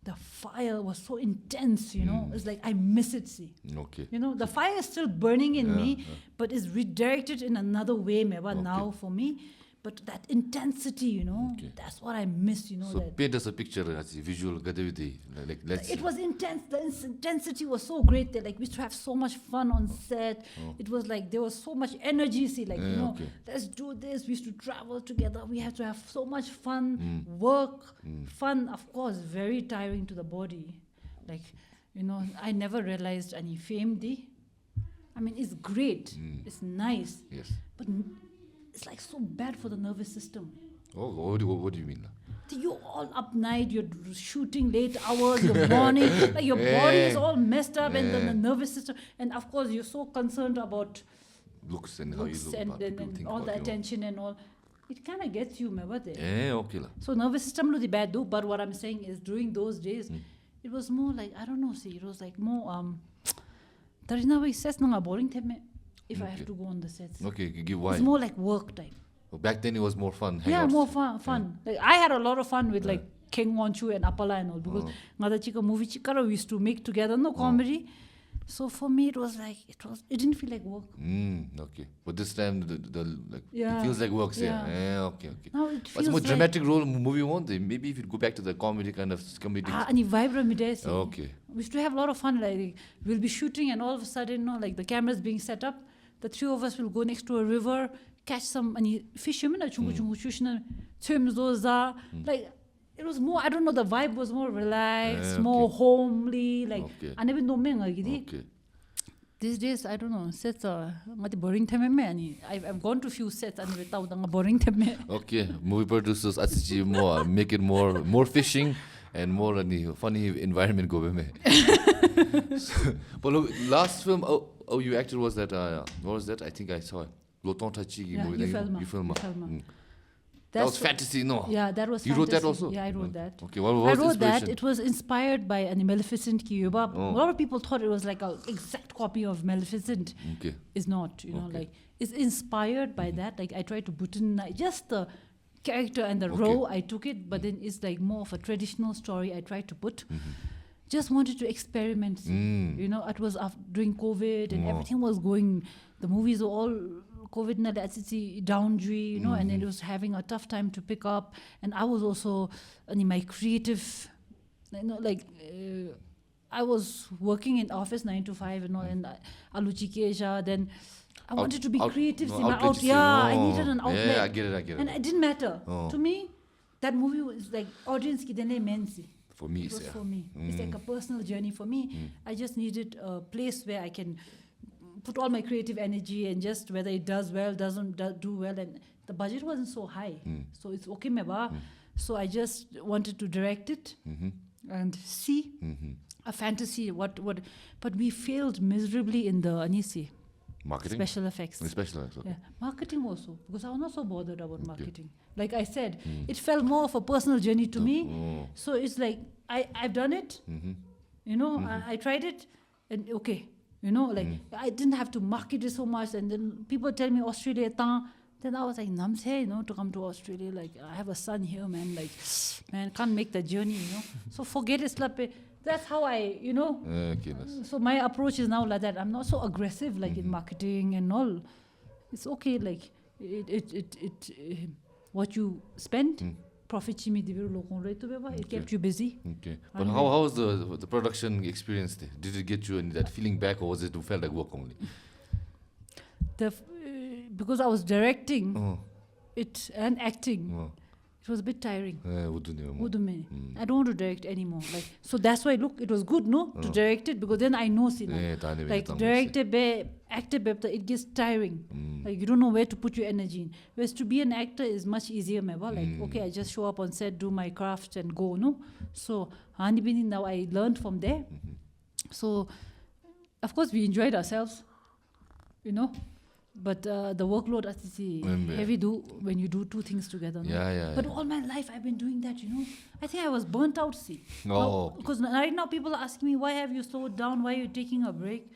the fire was so intense, you know. It's like I miss it, see. Okay. You know, the fire is still burning in me, but it's redirected in another way, maybe now for me. But that intensity, you know, that's what I miss, you know. So that paint us a picture as a visual gadavidi. Like let's. it was intense. The intensity was so great that like we used to have so much fun on set. It was like there was so much energy. See, like you know, let's do this. We used to travel together. We had to have so much fun, work, fun. Of course, very tiring to the body. Like you know, I never realized any fame. I mean, it's great. It's nice. Yes. But it's like so bad for the nervous system. Oh, what do you mean? You're all up night, you're shooting late hours, you're morning, like your body is all messed up, and then the nervous system, and of course you're so concerned about Looks and how you look, and all the attention and all. It kind of gets you, remember? Okay. So nervous system lo the bad do, but what I'm saying is during those days, it was more like, I don't know, see, it was like more, there is no way sets no boring time if I have to go on the sets. Okay, give why? It's more like work time. Back then it was more fun. Yeah, hangouts. more fun. Like, I had a lot of fun with like King Wanchu and Apala and all because ngada chika movie chikara we used to make together no comedy. So for me it was like it didn't feel like work. Okay, but this time the like Yeah. it feels like work. Yeah. Okay. Now it What's feels more like dramatic role movie won't they? Maybe if you go back to the comedy kind of comedy. and vibrant me there. Okay. We used to have a lot of fun. Like we'll be shooting and all of a sudden, like the cameras being set up, the three of us will go next to a river, catch some fish. Like it was more. I don't know. The vibe was more relaxed, more homely. Like I never know me. Okay. These days, I don't know. Sets are boring time. I've gone to few sets and without boring time. Okay, movie producers, actually more make it more fishing and more funny environment go with But look, last film you acted was that what was that? I think I saw it. Loton Tachigi movie. Euphelma. That was fantasy, no? Yeah, that was You fantasy. wrote that also? Yeah, I wrote that. Okay, what was I wrote inspiration? that. It was inspired by an Maleficent Kyuba. A lot of people thought it was like an exact copy of Maleficent. Okay. It's not, you know, like it's inspired by that. Like I tried to Bhutan, just the character and the role, I took it, but then it's like more of a traditional story I tried to put. Just wanted to experiment. You know, it was during COVID and everything was going, the movies were all COVID downtree, you know, and it was having a tough time to pick up. And I was also in my creative, you know, like I was working in office 9 to 5, you know, and Aluchi Kesha, then I wanted to be creative. I needed an outlet. Yeah, I get it. And it didn't matter. To me, that movie was like audience ki dene mensi. For me, It was for me. It's like a personal journey for me. I just needed a place where I can put all my creative energy and just whether it does well, doesn't do well. And the budget wasn't so high. So it's okay, meba. So I just wanted to direct it and see a fantasy. But we failed miserably in the Anisi. Marketing? Special effects. Special effects, okay. Yeah. Marketing also, because I was not so bothered about marketing. Like I said, it felt more of a personal journey to me. So it's like, I've done it, you know, I tried it, and okay, you know, like I didn't have to market it so much. And then people tell me Australia, then I was like, namse, you know, to come to Australia, like I have a son here, man, like, man, can't make the journey, you know. So forget it, slappe. That's how I, you know. So my approach is now like that. I'm not so aggressive like in marketing and all. It's okay, like what you spend, profit it kept you busy. Okay. But how was the production experience there? Did it get you any that feeling back, or was it felt like work only? Because I was directing it and acting. It was a bit tiring. I don't want to direct anymore. Like, so that's why, look, it was good, no, to direct it, because then I know, like directed, acted, it gets tiring. Like you don't know where to put your energy in. Whereas to be an actor is much easier, like okay, I just show up on set, do my craft, and go, no. So now I learned from there. So of course we enjoyed ourselves, you know. But the workload is heavy when you do two things together. No? But all my life I've been doing that, you know. I think I was burnt out, Because right now people are asking me, why have you slowed down? Why are you taking a break?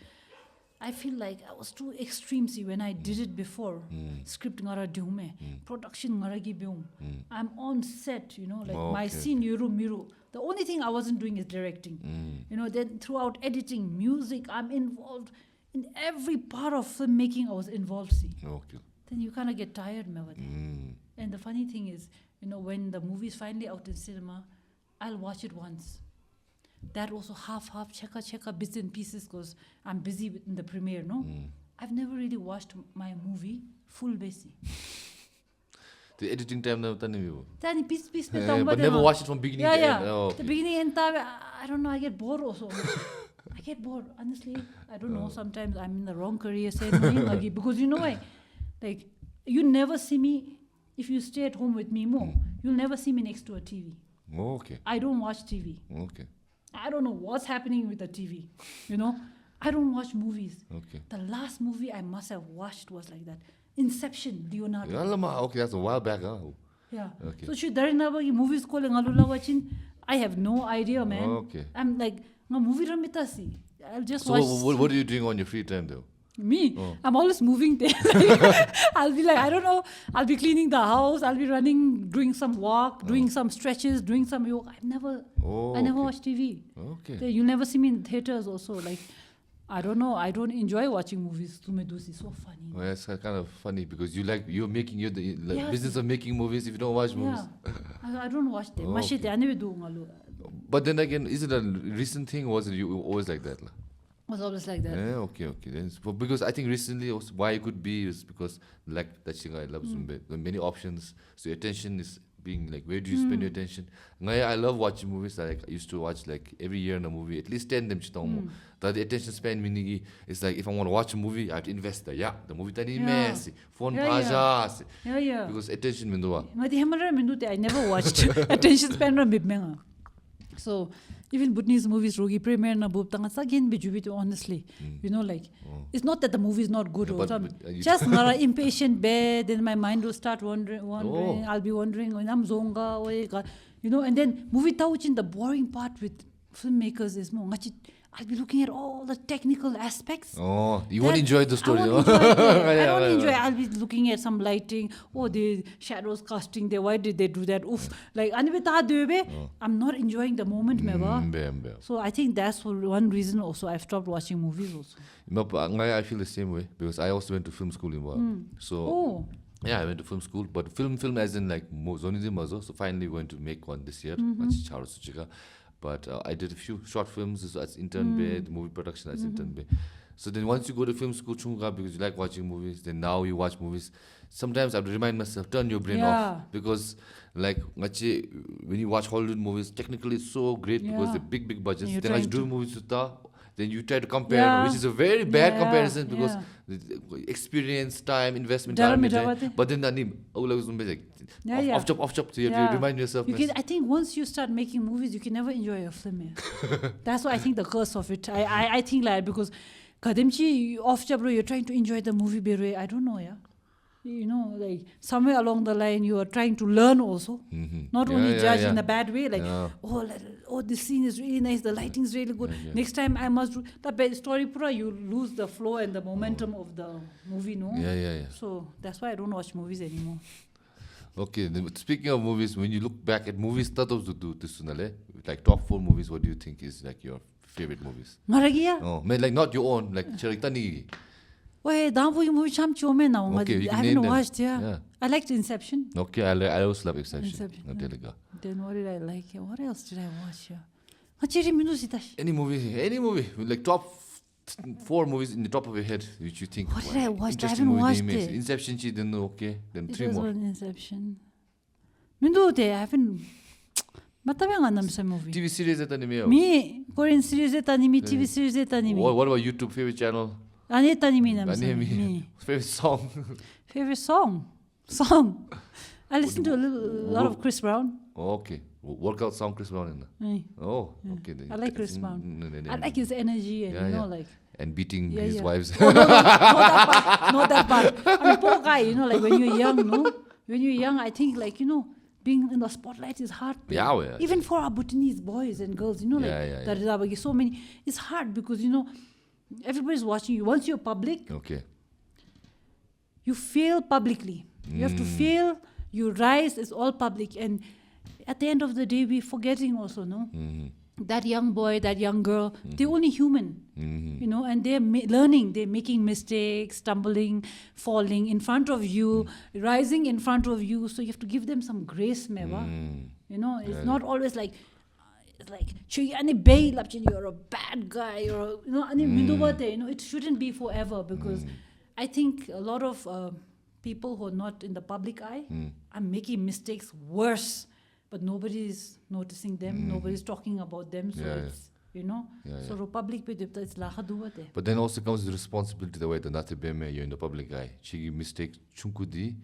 I feel like I was too extreme. See, when I did it before, script ngara diume, production ngara gi bium. I'm on set, like my scene yuru miru. The only thing I wasn't doing is directing. Then throughout editing, music, I'm involved in every part of filmmaking. I was involved. See, then you kind of get tired, And the funny thing is, when the movie is finally out in cinema, I'll watch it once. That also half, checka, bits and pieces because I'm busy in the premiere, no? I've never really watched my movie full basi. The editing time now, Tani piece, but never watch it from beginning to end. The beginning and time, I don't know, I get bored also. I get bored, honestly. I don't know, sometimes I'm in the wrong career, because you know why? Like, you never see me, if you stay at home with me more, you'll never see me next to a TV. I don't watch TV. I don't know what's happening with the TV. I don't watch movies. The last movie I must have watched was like that. Inception, Leonardo. Okay, that's a while back. Yeah. So she movies calling watching. I have no idea, man. I'm like, movie ramitasi. I'll just watch. So what are you doing on your free time though? Me? I'm always moving there. I'll be like, I don't know, I'll be cleaning the house, I'll be running, doing some walk, doing some stretches, doing some yoga. I never watch TV. You'll never see me in theaters also. Like, I don't know, I don't enjoy watching movies. It's so funny. Well, it's kind of funny because you're making the business of making movies if you don't watch movies. I don't watch them. But then again, is it a recent thing or was it you always like that? Was always like that. Okay. Then, because I think recently also why it could be is because like that thing I love many options. So your attention is being like, where do you spend your attention? I love watching movies. I used to watch like every year in a movie, at least 10 them. The attention span meaning is like if I want to watch a movie, I have to invest there. The movie tani messy. Phone because attention minduwa. I never watched attention span. So even Bhutanese movies, Rogi premiere na Bhutan, again bijubitu honestly, like it's not that the movie is not good or something. Just nara impatient bed, then my mind will start wandering. I'll be wondering when I'm zonga, and then movie tauchin the boring part with filmmakers is more. I'll be looking at all the technical aspects. You won't enjoy the story. I don't enjoy. I'll be looking at some lighting. The shadows casting there. Why did they do that? Like I'm not enjoying the moment, So I think that's one reason also I've stopped watching movies also. I feel the same way because I also went to film school in So yeah, I went to film school, but film as in like so finally going to make one this year. But I did a few short films as intern the movie production as intern So then once you go to film school chunga because you like watching movies, then now you watch movies. Sometimes I have to remind myself, turn your brain off because like when you watch Hollywood movies, technically it's so great because they're big budgets. Then as you do movies with then you try to compare, which is a very bad comparison because the experience, time, investment, but then off chop. So you have to remind yourself. I think once you start making movies, you can never enjoy a film. That's why I think the curse of it. I think like because off chop, you're trying to enjoy the movie. I don't know, like somewhere along the line you are trying to learn also, not only judge in a bad way, like this scene is really nice, the lighting is really good. Next time I must do the bad story. You lose the flow and the momentum of the movie, no? So that's why I don't watch movies anymore. Okay, then speaking of movies, when you look back at movies, like top 4 movies, what do you think is like your favorite movies? Like not your own, like Charitani. Wait, movie I haven't watched. I liked Inception. Okay, I also love Inception. Then what did I like? What else did I watch? Any movie, like top 4 movies in the top of your head which you think. What did I watch? I haven't watched it. Inception, then 3 more. Inception. I haven't. Movie. TV series at anime. Me, Korean series at anime, TV series at anime. What about YouTube favorite channel? Anime. Favorite song? Favorite song? I listen to a lot of Chris Brown. Okay. Workout song Chris Brown. Okay. Then I like Chris Brown. I like his energy and like. And beating his wives. Not that part. I mean, poor guy, like when you're young, When you're young, I think like, being in the spotlight is hard. Even for our Bhutanese boys and girls, so many. It's hard because, everybody's watching you. Once you're public, Okay. you fail publicly. You have to fail, you rise, it's all public. And at the end of the day, we're forgetting also, no? That young boy, that young girl, they're only human, you know, and they're learning, they're making mistakes, stumbling, falling in front of you, rising in front of you. So you have to give them some grace, meva. You know, it's not always like, you're a bad guy, you know, it shouldn't be forever, because I think a lot of people who are not in the public eye are making mistakes worse, but nobody's noticing them, nobody's talking about them, so it's, you know, so public it's lahaduwate. But then also comes the responsibility the way the Natibeme, you're in the public eye. She mistakes chunkudi,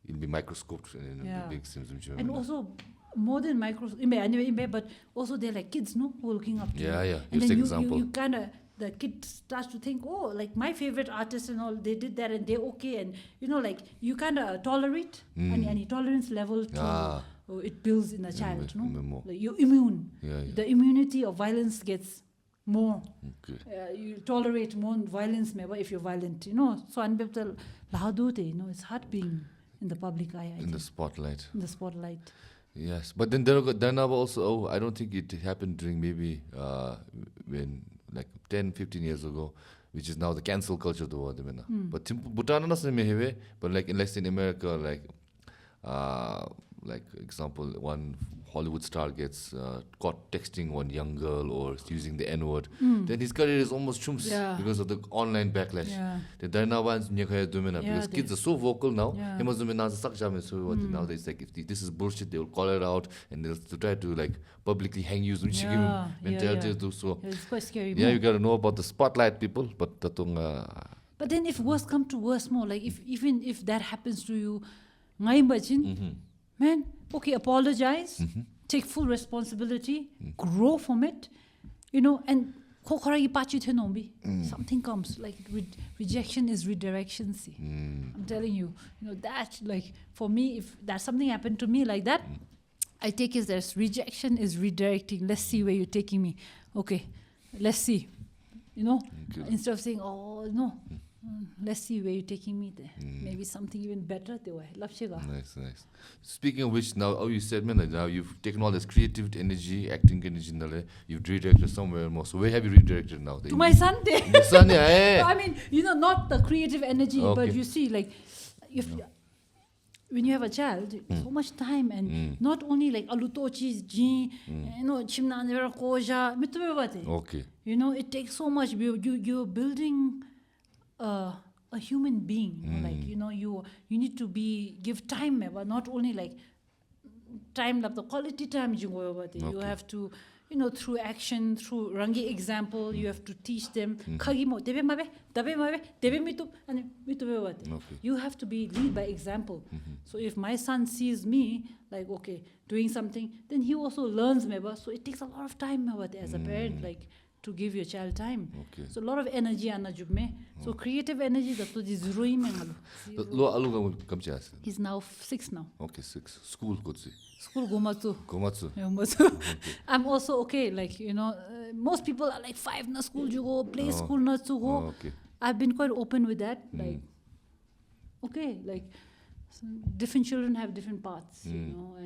it'll be microscoped in a big symptoms. And also more than anyway, but also they're like kids, no, who are looking up to you. Yeah. And Here's then the example. you kind of, the kid starts to think, oh, like my favorite artist and all, they did that and they're okay. And, you know, like you kind of tolerate and tolerance level to, it builds in a child, no? Like you're immune. The immunity of violence gets more. Okay. You tolerate more violence maybe if you're violent, you know. So, you know, it's hard being in the public eye. In the spotlight. In the spotlight. Yes, but then there are also, I don't think it happened during maybe when like 10, 15 years ago, which is now the cancel culture of the world. But Bhutan but like in America, like example, one Hollywood star gets caught texting one young girl or using the N-word, then his career is almost chumps because of the online backlash. Because kids are so vocal now. Now it's like, if this is bullshit, they will call it out and they'll try to like publicly hang you. So it's quite scary. you got to know about the spotlight, people. But but then if worse come to worse more, like even if that happens to you, man, okay, apologize, take full responsibility, grow from it, you know, and something comes, like rejection is redirection. See, I'm telling you, you know, that, like, for me, if that something happened to me like that, I take it as rejection is redirecting. Let's see where you're taking me. Okay, let's see, you know, instead of saying, oh, no, let's see where you're taking me there. Maybe something even better. Nice. Speaking of which, now, you said, man, now you've taken all this creative energy, acting energy, you've redirected somewhere more. So where have you redirected now? To my son there. Yeah. I mean, you know, not the creative energy, but you see, like, when you have a child, so much time, and not only like alutochis, you know, chimna nevera koja, Okay. you know, it takes so much. You're building a human being, like, you know, you need to give time, but not only like time, like the quality time you have to, you know, through action, through rangi example, you have to teach them. You have to be lead by example. So if my son sees me, like, okay, doing something, then he also learns, so it takes a lot of time as a parent, like, to give your child time. So a lot of energy so creative energy that's what is he's now 6 now. Okay, 6. School Gomatsu. I'm also okay, like, you know, most people are like 5 na school you go, play school na to go. I've been quite open with that, like, okay, like, so different children have different paths, you know,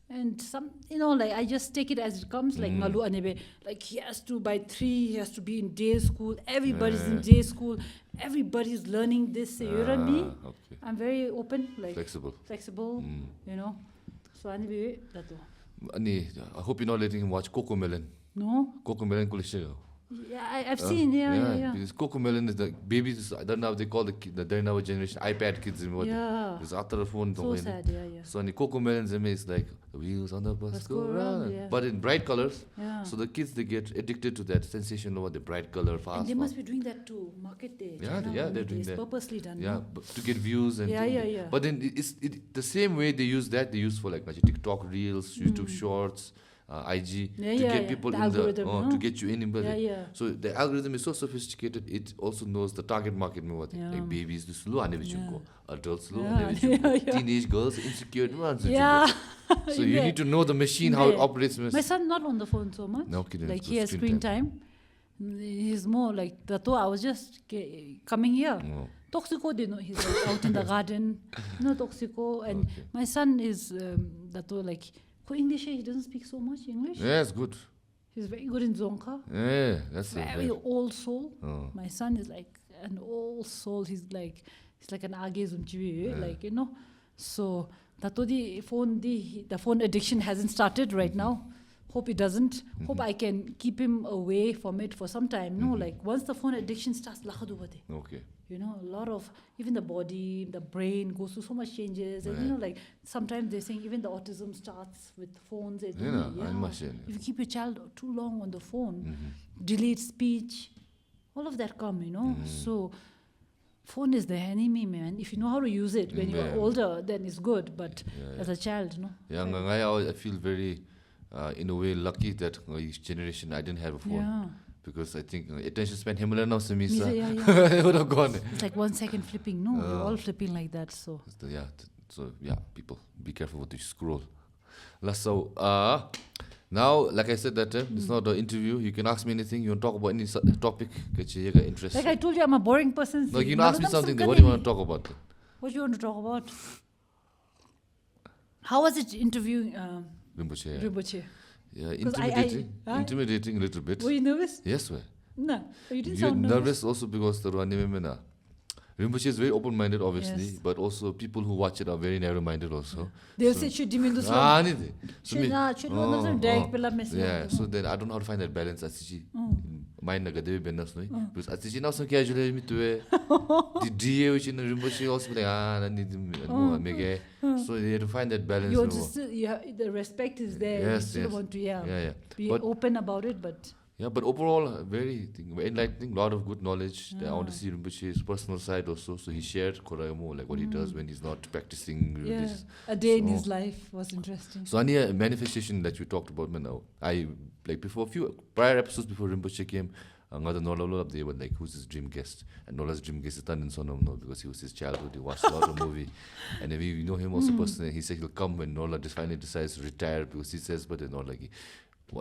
and some, you know, like, I just take it as it comes, like, Malu Anebe, like, he has to, by 3, he has to be in day school, everybody's in day school, everybody's learning this, you know me? I'm very open, like, flexible, you know, so anyway, that's all. I hope you're not letting him watch Coco Melon. No? Coco Melon Kulisha. Yeah, I've seen, yeah. Because Coco Melon is the babies, I don't know how they call the now generation, iPad kids. There's after the phone. So sad, So the Coco Melon is like, the wheels on the bus go round. But in bright colors. So the kids, they get addicted to that sensation of the bright color, fast. And they must be doing that to market day. Yeah, they're doing that. It's purposely done. Yeah, to get views. And yeah. But then it's the same way they use that, they use for like TikTok Reels, YouTube Shorts, IG, to get people in to get you in. So the algorithm is so sophisticated, it also knows the target market. Like babies, adults, teenage girls, insecure. So you need to know the machine, how it operates. My son not on the phone so much. Okay, like he has screen time. He's more like Tato. I was just coming here. Oh. Toxico, they know he's like out in the garden. Toxico. And my son is Tato like English. He doesn't speak so much English. Yeah, it's good. He's very good in Zonka. Yeah, that's Very old soul. Oh. My son is like an old soul. He's like an Age Zumchiwi, like So the phone addiction hasn't started right now. Hope it doesn't. Hope I can keep him away from it for some time. Like once the phone addiction starts, Okay. a lot of, even the body, the brain goes through so much changes. And like sometimes they're saying even the autism starts with phones. If you keep your child too long on the phone, delayed speech, all of that come, So phone is the enemy, man. If you know how to use it when you're older, then it's good. But as a child, I feel very, in a way, lucky that each generation I didn't have a phone. Yeah. Because I think attention span Himalayan now, Samisa. Yeah. It would have gone. It's like 1 second flipping. No, we're all flipping like that. So People, be careful what you scroll. So, now, like I said, that it's not an interview. You can ask me anything. You want to talk about any topic that you got interest. like I told you, I'm a boring person. No, you can ask me something. What do you want to talk about? What do you want to talk about? How was it interviewing Rinpoche. Rinpoche? Yeah, intimidating a little bit. Were you nervous? Yes, way. No, you didn't You're sound nervous also because the Rinpoche is very open-minded, obviously, Yes. but also people who watch it are very narrow-minded also. They'll say, should you mean this one? Yeah, so then I don't know how to find that balance. Mind because Asiji now so casually me to the DA which in the Rinpoche also like so you have to find that balance. The respect is there. Yes, you still yes. want to be But open about it, but but overall, very enlightening, lot of good knowledge. I want to see Rinpoche's personal side also. So he shared Koraimo, like what he does when he's not practicing. A day in his life was interesting. So any manifestation that you talked about, man, I like before a few prior episodes before Rinpoche came, another Nola up there were like, who's his dream guest? And Nola's dream guest is Tanin Sonam, no, because he was his childhood. He watched a lot of movie, and then we know him also personally. He said he'll come when Nola finally decides to retire because he says, but Nola like.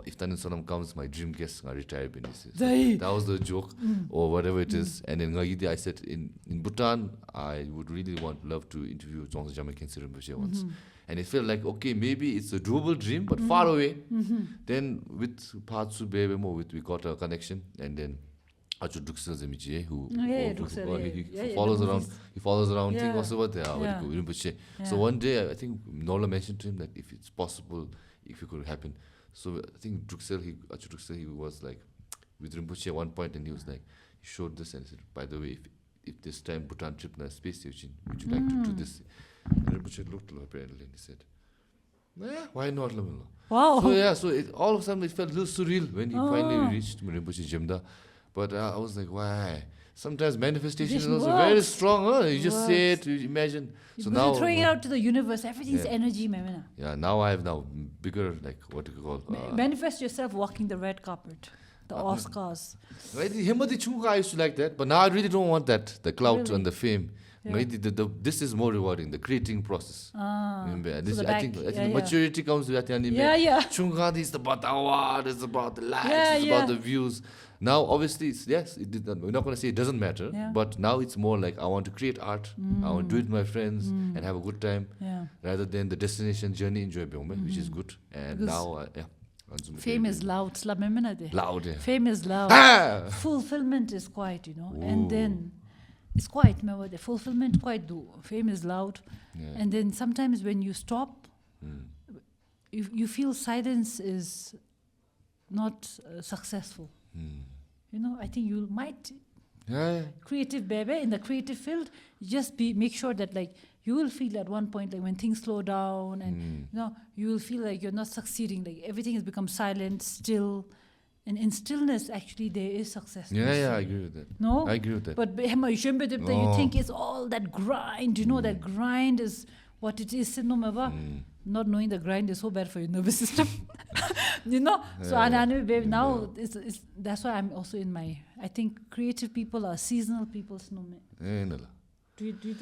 If Tanin Sonam comes, my dream guest I retire. So that was the joke, or whatever it is. And then I said in Bhutan, I would really love to interview Khyentse Rinpoche once. And it felt like, okay, maybe it's a doable dream, but far away. Then with Patsu Bebemo, we got a connection, and then Achu Druksel Zemichi, who he follows around. Thing also what Rinpoche. So one day, I think Nola mentioned to him that if it's possible, if it could happen. So I think Achu Druksel, he was like with Rinpoche at one point, and he was like, he showed this and he said, by the way, if this time Bhutan trip na space station, would you like to do this? And Rinpoche looked at him apparently and he said, why not? Wow. So all of a sudden it felt a little surreal when he finally reached Rinpoche Jimda. But I was like, why? Sometimes manifestation is also very strong. You just say it, you imagine. So now throwing it out to the universe, everything's energy, man. Yeah, now I have bigger, like what do you call? Manifest yourself walking the red carpet, the Oscars. I used to like that, but now I really don't want that, the clout and the fame. This is more rewarding, the creating process. I think the maturity comes with that. Chunga is about the award, it's about the likes, it's about the views. Now, obviously, we're not going to say it doesn't matter, but now it's more like I want to create art, I want to do it with my friends and have a good time, rather than the destination journey enjoy, which is good. And now, fame is loud. Loud, Fame is loud. Fulfillment is quiet, and then it's quiet. Remember, the fulfillment quiet. Fame is loud, and then sometimes when you stop, you feel silence is not successful. I think you might creative baby in the creative field. Just make sure that like you will feel at one point like when things slow down and you will feel like you're not succeeding. Like everything has become silent, still. And in stillness, actually, there is success. I agree with that. No? I agree with that. But you think it's all that grind. That grind is what it is. Not knowing the grind is so bad for your nervous system. So now that's why I'm also in my... I think creative people are seasonal people. Do you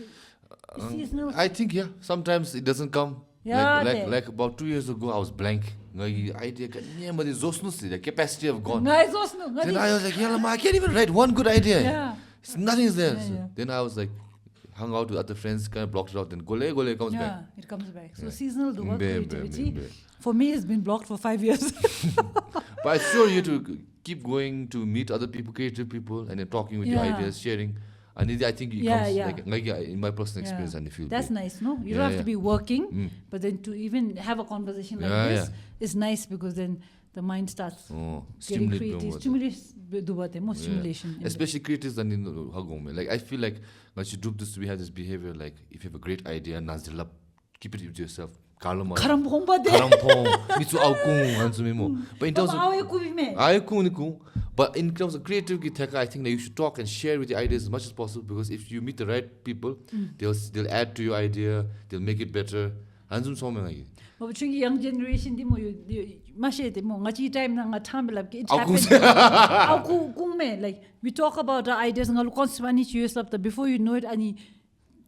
seasonal? I think, sometimes it doesn't come. Like about 2 years ago, I was blank. ngai idea ka nyama de zosnu si the capacity of gone. Ngai zosnu, Then I was like, yeah, I can't even write one good idea. Yeah. Nothing is there. Yeah, So yeah. then I was like, hung out with other friends, kind of blocked it out. Then gole comes back. Yeah, it comes back. So seasonal Mbe, creativity, mbe. for me, it's been blocked for 5 years. But I'm sure you have to keep going to meet other people, creative people, and then talking with your Yeah. ideas, sharing. And I think it Yeah, comes yeah. like in my personal experience, and I feel That's great. nice, no? You Yeah, don't have yeah. to be working, but then to even have a conversation like Yeah, this yeah. is nice because then the mind starts Oh, getting stimulate creative. more. Stimulation. Especially creatives and like I feel like once you do this, we have this behavior like if you have a great idea, nazilap, keep it to yourself. Kalama. Karampong de. Karampong. Mitsu aukung ansumimo. But in terms of but in terms of creative githeka, I think that you should talk and share with your ideas as much as possible because if you meet the right people, they'll add to your idea, they'll make it better. Hanzum someng lagi. But young generation di mo mashe mo ngachi time na ngatambilap it happened. Like we talk about the ideas ngalu constantly use up before you know it ani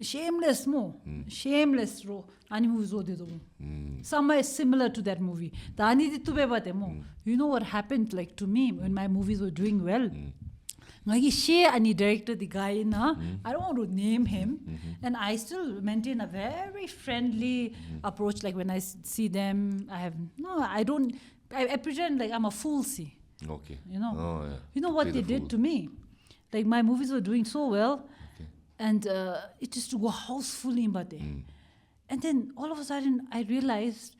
shameless ro ani movie zo de do. Somewhere similar to that movie. Tani di tube bate mo. You know what happened like to me when my movies were doing well. Ngagi share ani director the guy na I don't want to name him and I still maintain a very friendly approach like when I see them I pretend like I'm a fool see. Okay. You know. Oh, yeah. You know what Play they the did fool. to me? Like my movies were doing so well and it used to go houseful in Bate. And then all of a sudden I realized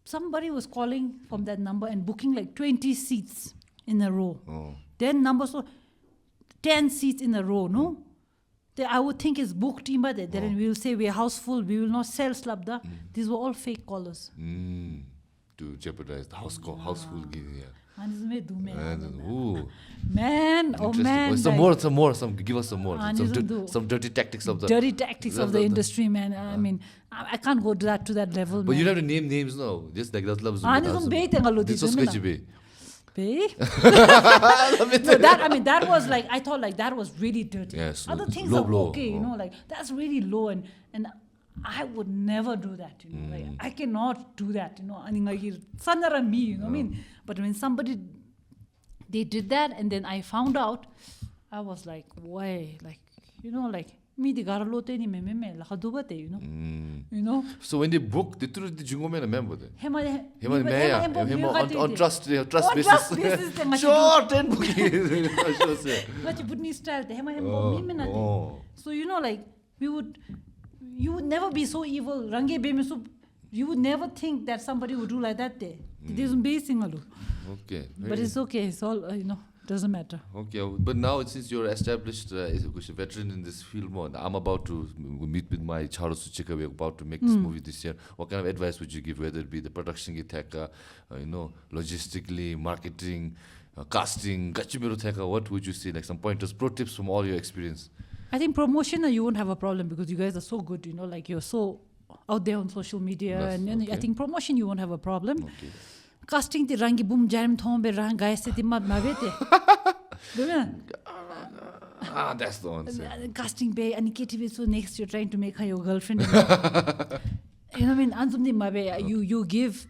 somebody was calling from that number and booking like 20 seats in a row. Oh. Then numbers so 10 seats in a row, no? I would think it's booked in but then we will say we're houseful, we will not sell slabda. These were all fake callers. To jeopardize the houseful gig, yeah. Man, oh Interesting. man. Give us some more. Some dirty tactics of the dirty tactics of the industry, man. I mean, I can't go to that level. But you don't have to name names now. Just like that loves. This was sketchy be. That was like I thought like that was really dirty. Yes, Other things low are blow. okay, you know, like that's really low and I would never do that, you know. Like I cannot do that, you know. I mean like Sandara me, you know what I mean? But when somebody they did that and then I found out, I was like, why? Like, you know, like me the garalote ni me lakadubate, you know. You know? So when they book, they threw the jingo man a member then. On trust basis. Sure, 10 bookies. But you Bhutanese style, so you know, like you would never be so evil. Range be so you would never think that somebody would do like that there. It isn't basing alu. Okay. But it's okay. It's all you know. Doesn't matter. Okay, but now since you're established as a veteran in this field, I'm about to meet with my Charo Suchika. We're about to make this movie this year. What kind of advice would you give? Whether it be the production, logistically, marketing, casting, what would you say? Like some pointers, pro tips from all your experience. I think promotion, you won't have a problem because you guys are so good. You know, like you're so out there on social media, I think promotion you won't have a problem. Okay. Casting the rangi boom jarim thombe rang guys se timma mavete. That's the answer. Casting bay and KITI so next you're trying to make her your girlfriend. You know what I mean? Ansumdi mabe you give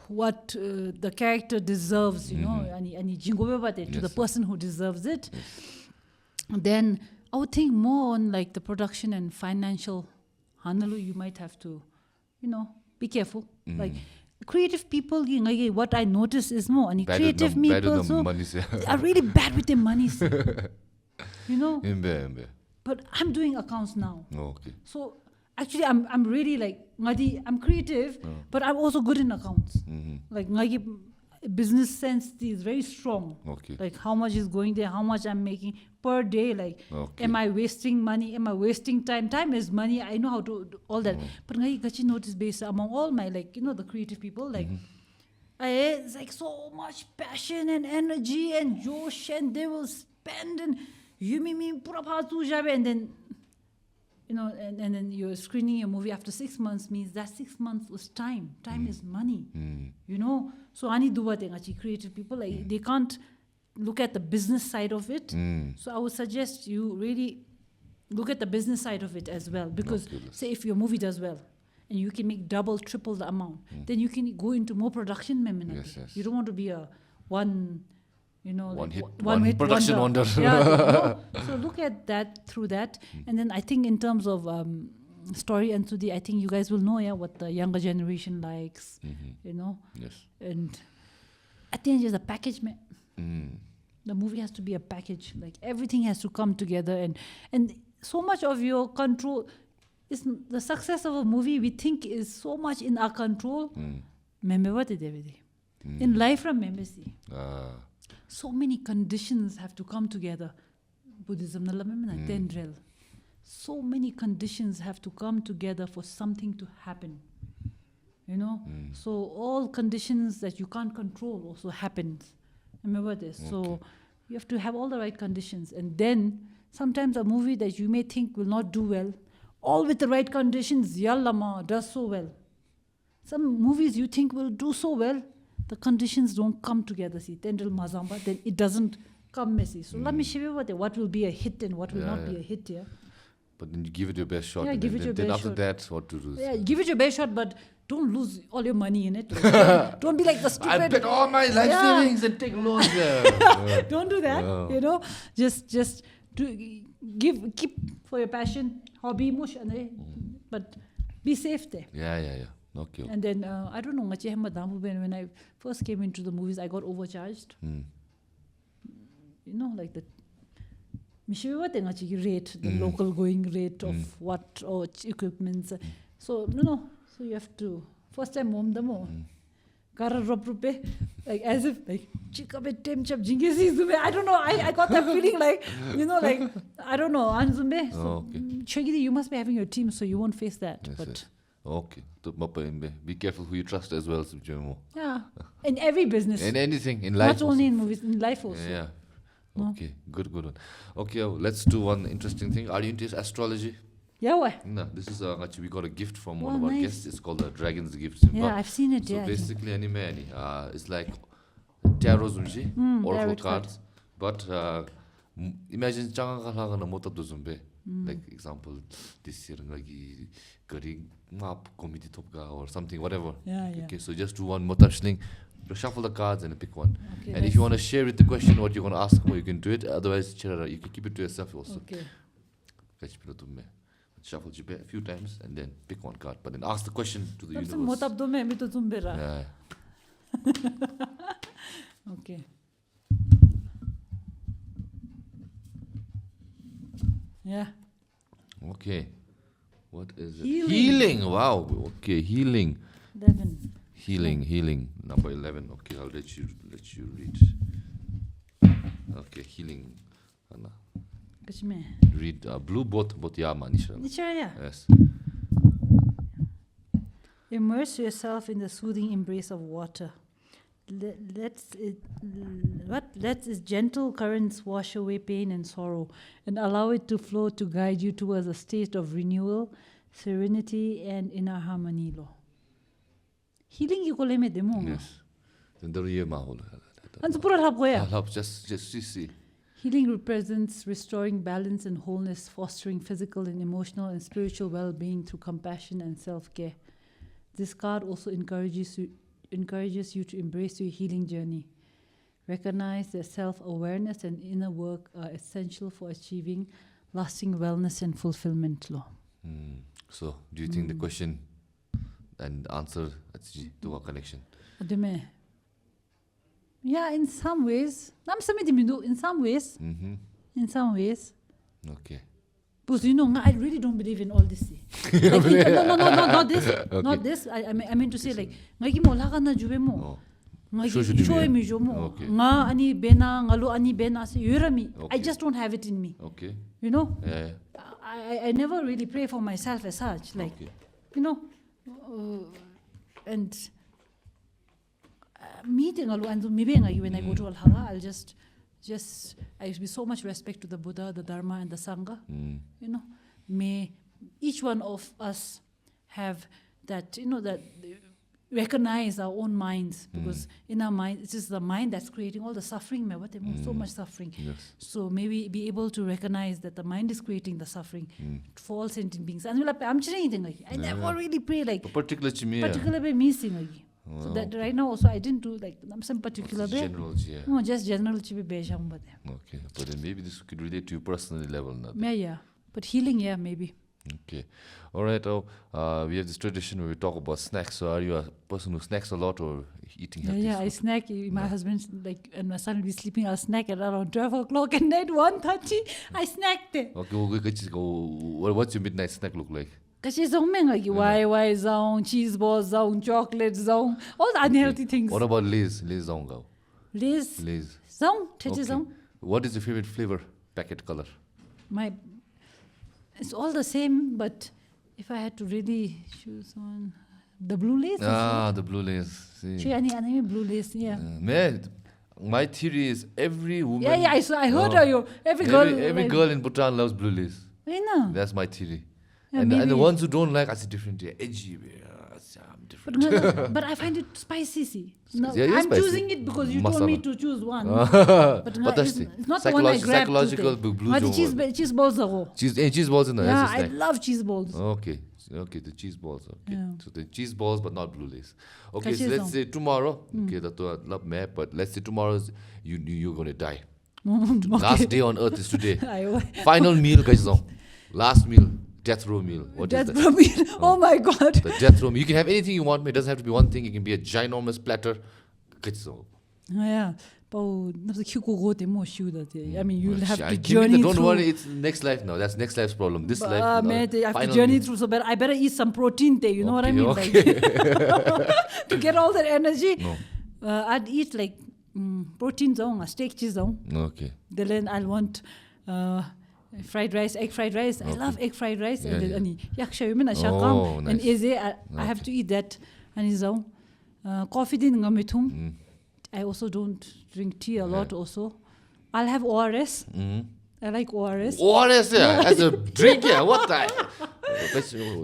what the character deserves, you know, and to the person who deserves it. Then I would think more on like the production and financial. Hanalu, you might have to, you know, be careful. Like creative people, what I notice is more, and creative people are really bad with their money. You know. But I'm doing accounts now. Okay. So actually, I'm really like I'm creative, but I'm also good in accounts. Like business sense is very strong. Okay. Like how much is going there, how much I'm making per day. Like, am I wasting money? Am I wasting time? Time is money. I know how to do all that. But I got notice based among all my the creative people, like it's like so much passion and energy and josh, and they will spend and you mean and then and then you're screening your movie after 6 months means that 6 months was time. Time is money. You know? So ani duwa creative people they can't look at the business side of it. So I would suggest you really look at the business side of it as well. Because say if your movie does well and you can make double, triple the amount, then you can go into more production. Yes, yes. You don't want to be a one one production wonder. Yeah, so look at that through that. And then I think in terms of story and Sudhi, I think you guys will know what the younger generation likes, Yes. and at the end it's a package, man. The movie has to be a package, like everything has to come together, and so much of your control is the success of a movie we think is so much in our control. In life, remember, so many conditions have to come together. Buddhism, so many conditions have to come together for something to happen. So all conditions that you can't control also happens. Remember this. Okay. So you have to have all the right conditions, and then sometimes a movie that you may think will not do well, all with the right conditions, yallama, does so well. Some movies you think will do so well, the conditions don't come together. See, then it doesn't come messy. So let me show you what will be a hit and what will not be a hit. Yeah. But then you give it your best shot. Yeah, give it your best shot. Then after that, what to do? Yeah, give it your best shot, but don't lose all your money in it. Don't be like the stupid. I bet all my life savings and take loans there. Don't do that. Just keep for your passion, hobby, but be safe there. Yeah. Okay. And then I don't know. When I first came into the movies, I got overcharged. Like the rate, the local going rate of what or equipments. So so you have to first time like as if like I don't know. I got that feeling like I don't know. So you must be having your team, so you won't face that. Yes, but yes. Okay. Be careful who you trust as well. Yeah. In every business. In anything in life. Not only in movies, in life also. Yeah. Okay. Good one. Okay, let's do one interesting thing. Are you into astrology? Yeah, why? No, this is actually we got a gift from Oh, one of our nice. guests. It's called the Dragon's Gift. Yeah, I've seen it. So Yeah. basically, it's like tarot oracle tarot cards, but imagine like example this year map committee topga or something, whatever. Yeah. Okay, so just do one motapshling, shuffle the cards and pick one. Okay, and if you want to share with the question what you're going to ask, you can do it. Otherwise, you can keep it to yourself also. Okay. Shuffle a few times and then pick one card, but then ask the question to the universe. Yeah. Okay. Yeah. Okay. What is it? Healing. Wow. Okay. Healing. 11. Healing. Number 11. Okay. I'll let you read. Okay. Healing. Anna. Read blue boat yama nisha. Yes. Immerse yourself in the soothing embrace of water. Let its gentle currents wash away pain and sorrow, and allow it to flow to guide you towards a state of renewal, serenity, and inner harmony. Healing you call demo. Yes. Then the real mahol. Just see. Healing represents restoring balance and wholeness, fostering physical and emotional and spiritual well-being through compassion and self-care. This card also encourages you to embrace your healing journey. Recognize that self-awareness and inner work are essential for achieving lasting wellness and fulfillment. So, do you think the question and answer to a connection? Yeah, in some ways. In some ways. In some ways. Okay. Because I really don't believe in all this. No, not this. Okay. Not this. I meant to say like, Olakha na juve mo. Show me jomo. Nga ani bena, ngalo ani bena se yurami. I just don't have it in me. Okay. Yeah. I never really pray for myself as such. Like, and meeting when I go to Olakha, I'll just I give so much respect to the Buddha, the Dharma, and the Sangha. May each one of us have that, that recognize our own minds, because in our mind, it's just the mind that's creating all the suffering. So much suffering. Yes. So maybe be able to recognize that the mind is creating the suffering for all sentient beings. And I'm anything like I never really pray like Particular chimi. particular missing like. So that right now also I didn't do like some particular way. General, yeah. No, just general chibi besham but Okay, but then maybe this could relate to you personally level, not. yeah. But healing, yeah, maybe. Okay, all right. We have this tradition where we talk about snacks. So, are you a person who snacks a lot or eating healthy? Yeah, I snack. My husband and my son will be sleeping. I'll snack at around 12 o'clock at night, 1:30. I snacked it. Okay, what's your midnight snack look like? Because it's so many like YY zone, cheese balls zone, chocolate zone, all the unhealthy things. What about Lay's? Lay's zone go. Lay's Lay's. zone, Okay. zone. What is your favorite flavor? Packet color? It's all the same, but if I had to really choose one, the blue lace. The blue Lay's. See. Any blue lace, yeah. Man, my theory is every woman. Yeah, I heard every girl in Bhutan loves blue Lay's. I know. That's my theory. Yeah, and the maybe. ones who don't like, I see different. Yeah, edgy. I'm different. But I find it spicy. See. No, Yeah, I'm spicy. choosing it because you told me to choose one. But it's not the one I grabbed. Psychological blue But the cheese balls are cheese balls in there. yeah, I love cheese balls. Okay, the cheese balls. Okay, Yeah. so the cheese balls, but not blue lace. Okay, so Khyentse let's Rinpoche. say tomorrow. Okay, that's what I love map. But let's say tomorrow you're gonna die. Okay. Last day on earth is today. I- Final meal, guys. Last meal, death row meal. What is Death that? row meal. Oh my God. The death row meal. You can have anything you want. It doesn't have to be one thing. It can be a ginormous platter. Yeah. But I mean, you'll have to Don't journey through. worry, it's next life now. That's next life's problem. This life, I have to final journey meal. through. So I better eat some protein there. You know what I Okay, mean? okay. Like, to get all that energy. No. I'd eat like protein zone, a steak cheese zone. Okay. Then I'll want fried rice, egg fried rice. I love egg fried rice. Yeah, And yeah. then yaksha yumin Oh, ashakam and nice. eze. I have to eat that. And zone. Coffee din ngamitum. I also don't drink tea a lot. Also, I'll have ORS. I like ORS. ORS, yeah, as a drink, yeah. What the?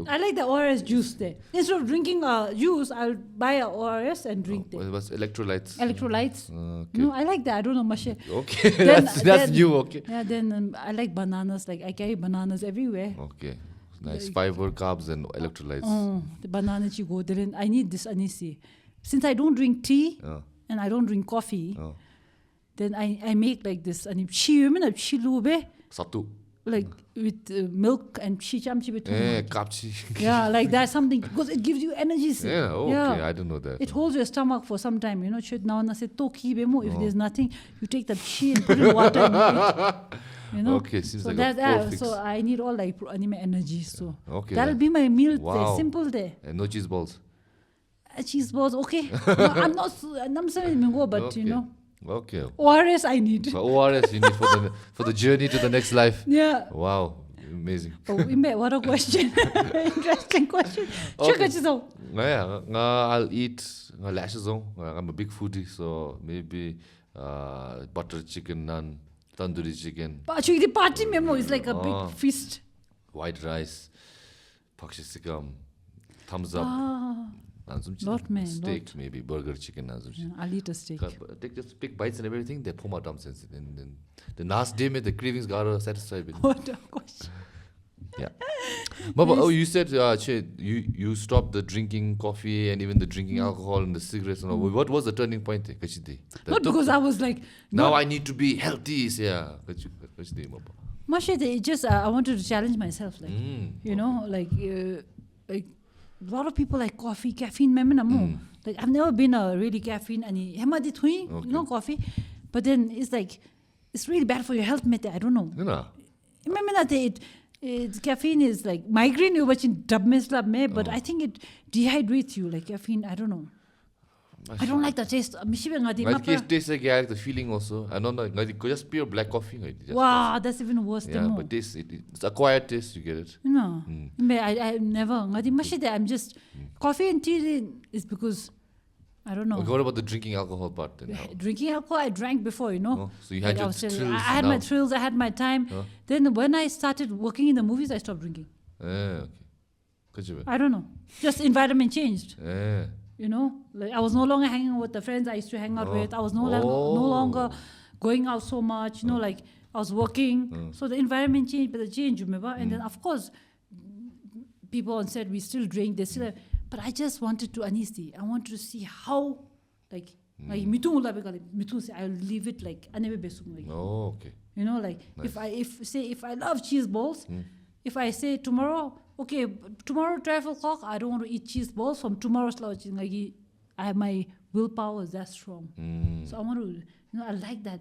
I like the ORS juice there. Instead of drinking juice, I'll buy a ORS and drink there. What's electrolytes? Electrolytes. Okay. No, I like that. I don't know much. Okay, Then- that's then- new. Okay. Yeah, then I like bananas. Like I carry bananas everywhere. Okay. Nice fiber, carbs, and electrolytes. Oh, the banana chigo. Then I need this anisi. Since I don't drink tea and I don't drink coffee, then I make like this chi Satu. like with milk and chi chamchi between. Kapchi. Yeah, like that something because it gives you energy. See. Yeah, okay. I don't know that. It holds your stomach for some time, you know. Should now na say toki bemo. If there's nothing, you take the chi and put in water and eat. You know. Okay, seems So like that, a fix. so I need all like anime energy. So Okay, that'll then. be my meal. Wow. There, simple there. And no cheese balls. Cheese balls, okay. No, I'm not. I'm saying mingo, but Okay. you know, Okay. ORS I need. So ORS you need for the journey to the next life. Yeah. Wow, amazing. Oh, what a question! Interesting question. Okay. Sugar Yeah, I'll eat lashes on. I'm a big foodie, so maybe butter chicken, naan, tandoori chicken, But actually, the party memo is like a Oh. big feast. white rice, pakshisikam, thumbs up. Lot, man, Steak, lot. maybe burger chicken. Yeah, I'll eat a steak. Take just big bites and everything. They pull my dumb sense. And then the last day, the cravings got satisfied with. What a question! Yeah. But you said you stopped the drinking coffee and even the drinking alcohol and the cigarettes and all. What was the turning point? Not because I was like, Now I need to be healthy. Yeah. Mashede, it just I wanted to challenge myself, like you know, like a lot of people like coffee, caffeine. Like I've never been a really caffeine any you know coffee, but then it's like it's really bad for your health. I don't know. You know. Remember that it caffeine is like migraine. You watching but I think it dehydrates you. Like caffeine, I don't know. I don't like the taste. It tastes like the feeling also. I don't know. Just pure black coffee. Wow, that's even worse Yeah, than more. but taste, it's acquired taste. You get it. No, I never. I'm just coffee and tea is because I don't know. Okay, what about the drinking alcohol part then? Drinking alcohol, I drank before, you know. Oh, so you had I your was still- thrills I had my now. thrills. I had my time. Then when I started working in the movies, I stopped drinking. Okay. Good job. I don't know. Just environment changed. You know, like I was no longer hanging out with the friends I used to hang out with. I was no longer going out so much. You know, like I was working. So the environment changed, but the change, remember? And then of course, people on set, we still drink. They still, but I just wanted to honesty. I wanted to see how, like mitung I'll leave it like anebe besung like. Oh, okay. You know, like Nice. if I love cheese balls, if I say tomorrow, okay, tomorrow 12 o'clock, I don't want to eat cheese balls from tomorrow's lunch. Like I have my willpower is that strong. So I want to, you know, I like that.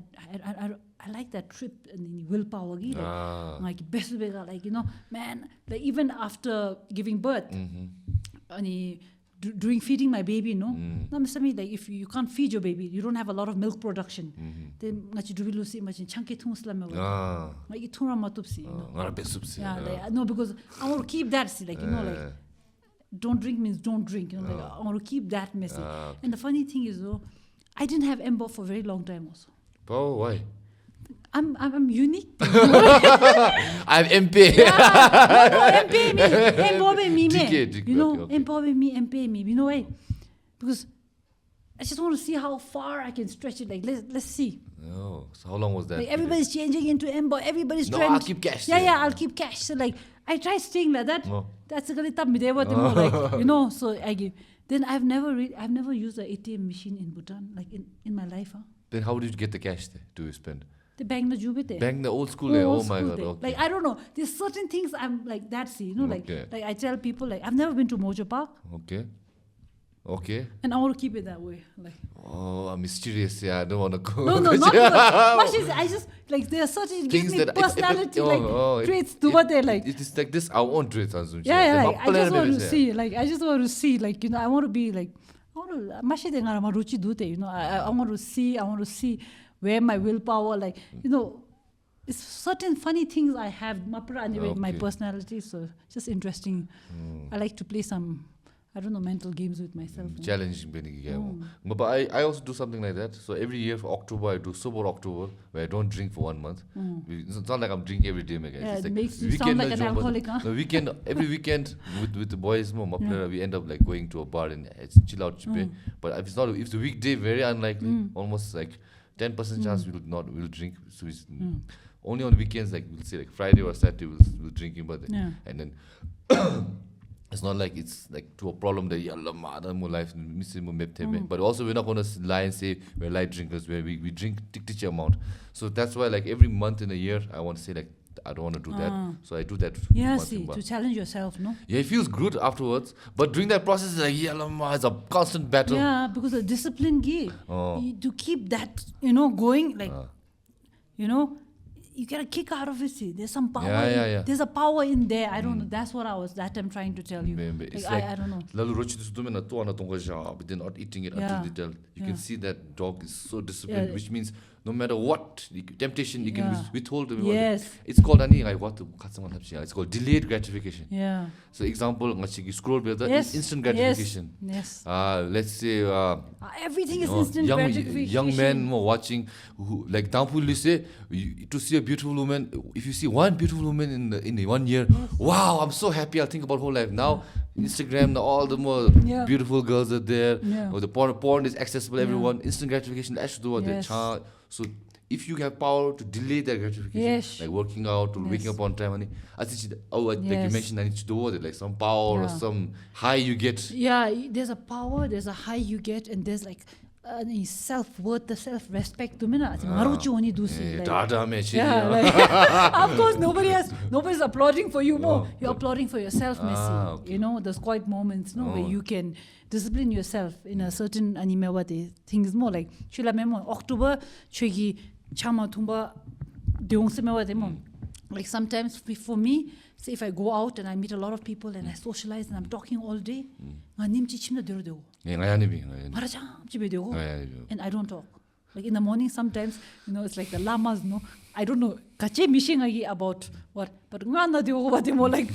I like that trip and the willpower. Like best like, you know, man, like even after giving birth, during feeding my baby, no, like if you can't feed your baby, you don't have a lot of milk production. Then ngachi Delulu si machin changke thung slam like it thura matupsi. Yeah, like, no, because I want to keep that. Like, you know, like don't drink means don't drink. You know, like I want to keep that message. And the funny thing is, though, I didn't have Embo for a very long time also. Oh, why? I'm unique. I'm MP. MP me. Empower me. DK, You know, okay. empower me, MP me. You know why? Because I just want to see how far I can stretch it. Like let's see. Oh, so how long was that? Like everybody's changing into Embo. Everybody's No, trying. I'll keep cash. Yeah, I'll keep cash. So like I try staying like that. No. That's a good time. Like, you know. So I give. Then I've never used an ATM machine in Bhutan, like in my life. Then how did you get the cash there to spend? The bank the jubite. Bank the old school there. Oh my god. Okay. Like I don't know. There's certain things I'm like that. See, you know, Okay. like I tell people like I've never been to Mojo Park, Okay. and I want to keep it that way. Like Oh, I'm mysterious. Yeah, I don't want to go. no, not because, I just like there are certain Things gives me that personality it traits to what they like. It is like this. I want traits, Ansun. Yeah, like, I just want to see. Like I just want to see. Like, you know, I want to be like I want to. You know, I want to see. I want to see where my willpower. Like, you know. It's certain funny things I have my personality, so just interesting. I like to play some, I don't know, mental games with myself. Challenging. But I also do something like that. So every year for October, I do Sober October, where I don't drink for 1 month. It's not like I'm drinking every day, my guys. Yeah, It's it like makes you sound like an alcoholic, huh? The weekend, every weekend with the boys, we end up like going to a bar and chill out. But if it's the weekday, very unlikely. Almost like 10% chance we'll drink. So it's only on weekends, like we'll say like Friday or Saturday we'll drinking, but and then it's not like it's like to a problem that more life but also we're not going to lie and say we're light drinkers where we drink tick amount. So that's why like every month in a year I want to say like I don't want to do that, so I do that. Yeah, see, to challenge yourself, no? Yeah, it feels good afterwards, but during that process, it's like it's a constant battle. Yeah, because the discipline to keep that, you know, going, like, you know, you get a kick out of it. See, there's some power. Yeah. There's a power in there. I don't know. That's what I'm trying to tell you. It's like, I don't know. But they're not eating it until they tell. You can see that dog is so disciplined, which means no matter what temptation, you can withhold them. Yes. It's called it's called delayed gratification. Yeah. So example, you scroll with instant gratification. Yes. Let's say everything is instant gratification. Young men watching who like say to see a beautiful woman. If you see one beautiful woman in 1 year, wow, I'm so happy. I'll think about whole life. Now Instagram, all the more beautiful girls are there. Or the porn is accessible to everyone. Instant gratification. So if you have power to delay that gratification, like working out or waking up on time, like you mentioned, I need to do it, like some power or some high you get. Yeah, there's a power, there's a high you get, and there's like self-worth, the self-respect. Of course, nobody's applauding for you more. You're applauding for yourself, Messi. You know, there's quiet moments, where you can discipline yourself in a certain things more like October, Chama Tumba, like sometimes for me, say if I go out and I meet a lot of people and I socialize and I'm talking all day, and I don't talk. Like in the morning sometimes, you know, it's like the lamas, no? I don't know, about what, but like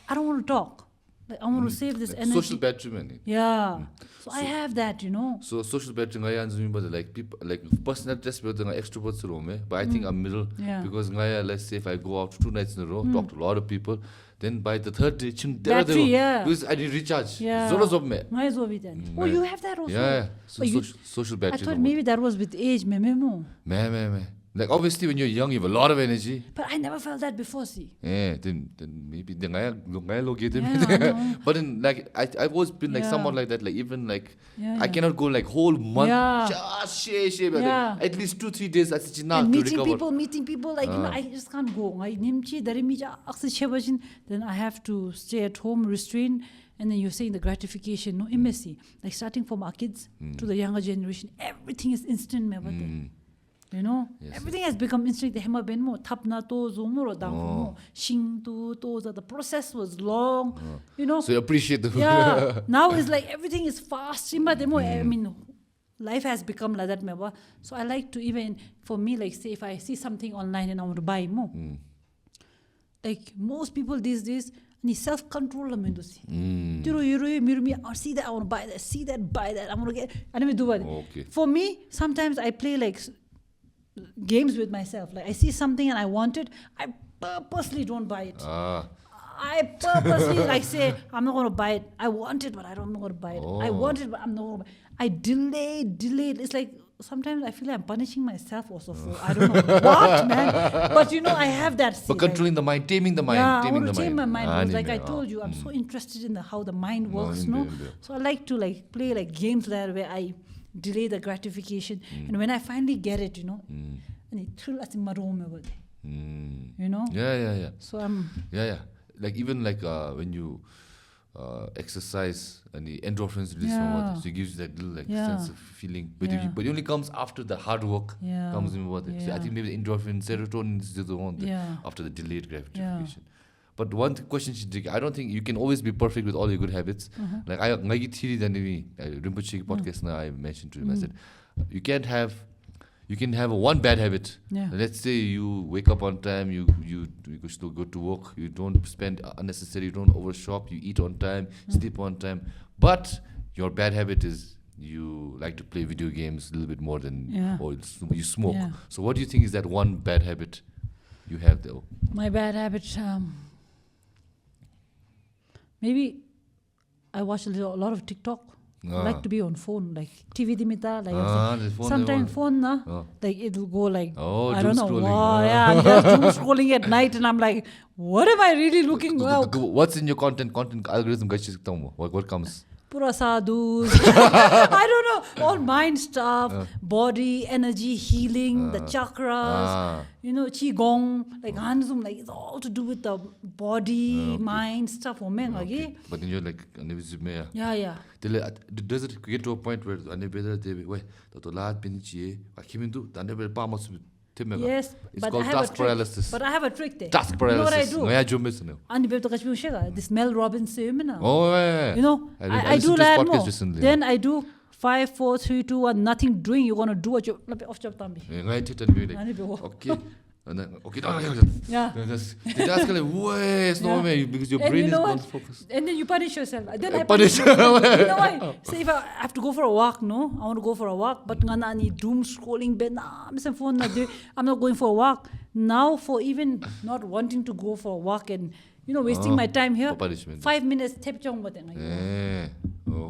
I don't want to talk. Like I want to save this energy. Social battery man. Yeah. So I have that, you know. So social battery ngaya anzumi but like people like personal test with the extroverts room, but I think I'm middle because ngaya, let's say if I go out 2 nights in a row, talk to a lot of people, then by the third day Battery, because I need recharge. Yeah. Zoro zob me. Oh, you have that also. Yeah. So Oh, social battery. I thought maybe that was with age, me. Like obviously when you're young you have a lot of energy. But I never felt that before, see. Yeah, then maybe the ngaya look at Yeah, but then like I've always been like someone like that, like even like Yeah, I cannot go like whole month Yeah. just share but Yeah. at least 2-3 days I said enough And to meeting recover. people, like, you know, I just can't go. Then I have to stay at home, restrain. And then you're saying the gratification, no immediacy. Like starting from our kids to the younger generation, everything is instant. You know, everything has become instant. The process was long. You know, So you appreciate the yeah. Now it's like everything is fast. I mean, life has become like that. So I like to even, for me, like say if I see something online and I want to buy more, like most people these days, need self-control. I see that, I want to buy that, see that, buy that. I want to get, I never do it. Okay. For me, sometimes I play like games with myself. Like I see something and I want it, I purposely don't buy it. I purposely like say, I'm not going to buy it. I want it, but I don't know how to buy it. I want it, but I'm not going to buy it. I delay. It's like sometimes I feel like I'm punishing myself also for, I don't know what, man. But you know, I have that. But controlling the mind, taming the mind. Yeah, I taming want to the tame my mind. Because like I oh. told you, I'm so interested in how the mind works, No, no? indeed. So I like to like play like games there where I delay the gratification. And when I finally get it, you know, and it thrill us in my room about it. You know? Yeah. So I'm... Yeah. Like even like when you exercise and the endorphins release from Yeah. what, so it gives you that little like Yeah. sense of feeling. But Yeah. but it only comes after the hard work Yeah. comes in what. So I Yeah. think maybe the endorphin, serotonin is the one that Yeah. after the delayed gratification. But one question I don't think you can always be perfect with all your good habits. Like I Rinpoche podcast now I mentioned to him, I said you can have a one bad habit. Yeah. Let's say you wake up on time, you still go to work, you don't spend unnecessary, you don't overshop, you eat on time, sleep on time. But your bad habit is you like to play video games a little bit more than, or you smoke. Yeah. So what do you think is that one bad habit you have though? My bad habit, maybe I watch a lot of TikTok. I like to be on phone, like TV dimita, like sometimes phone like it'll go like I don't know, I'm just doom scrolling at night and I'm like, what am I really looking at? What's in your content algorithm? What comes? Pura sadhus. I don't know, all mind stuff, body, energy, healing, the chakras, you know, qigong, like hanzum, like it's all to do with the body, mind stuff. But then you're like, yeah. Does it get to a point where Yes, it's but called I have task a trick. paralysis. But I have a trick there. Task You know what I paralysis. do? This Mel Robbins seminar. Oh, yeah. You know, I do that more. Then I do 5, 4, 3, 2, 1, nothing doing. You want to do what you off job tambi. Okay. And then, okay, Yeah. That's kind of way, no way, because your And brain you is know not what? focused. And then you punish yourself. Then I Punish. punish myself. You know why? Say if I have to go for a walk, no? I want to go for a walk, but nga ni doom scrolling, I'm not going for a walk. Now for even not wanting to go for a walk and, you know, wasting my time here, 5 minutes, tap chong ba teng.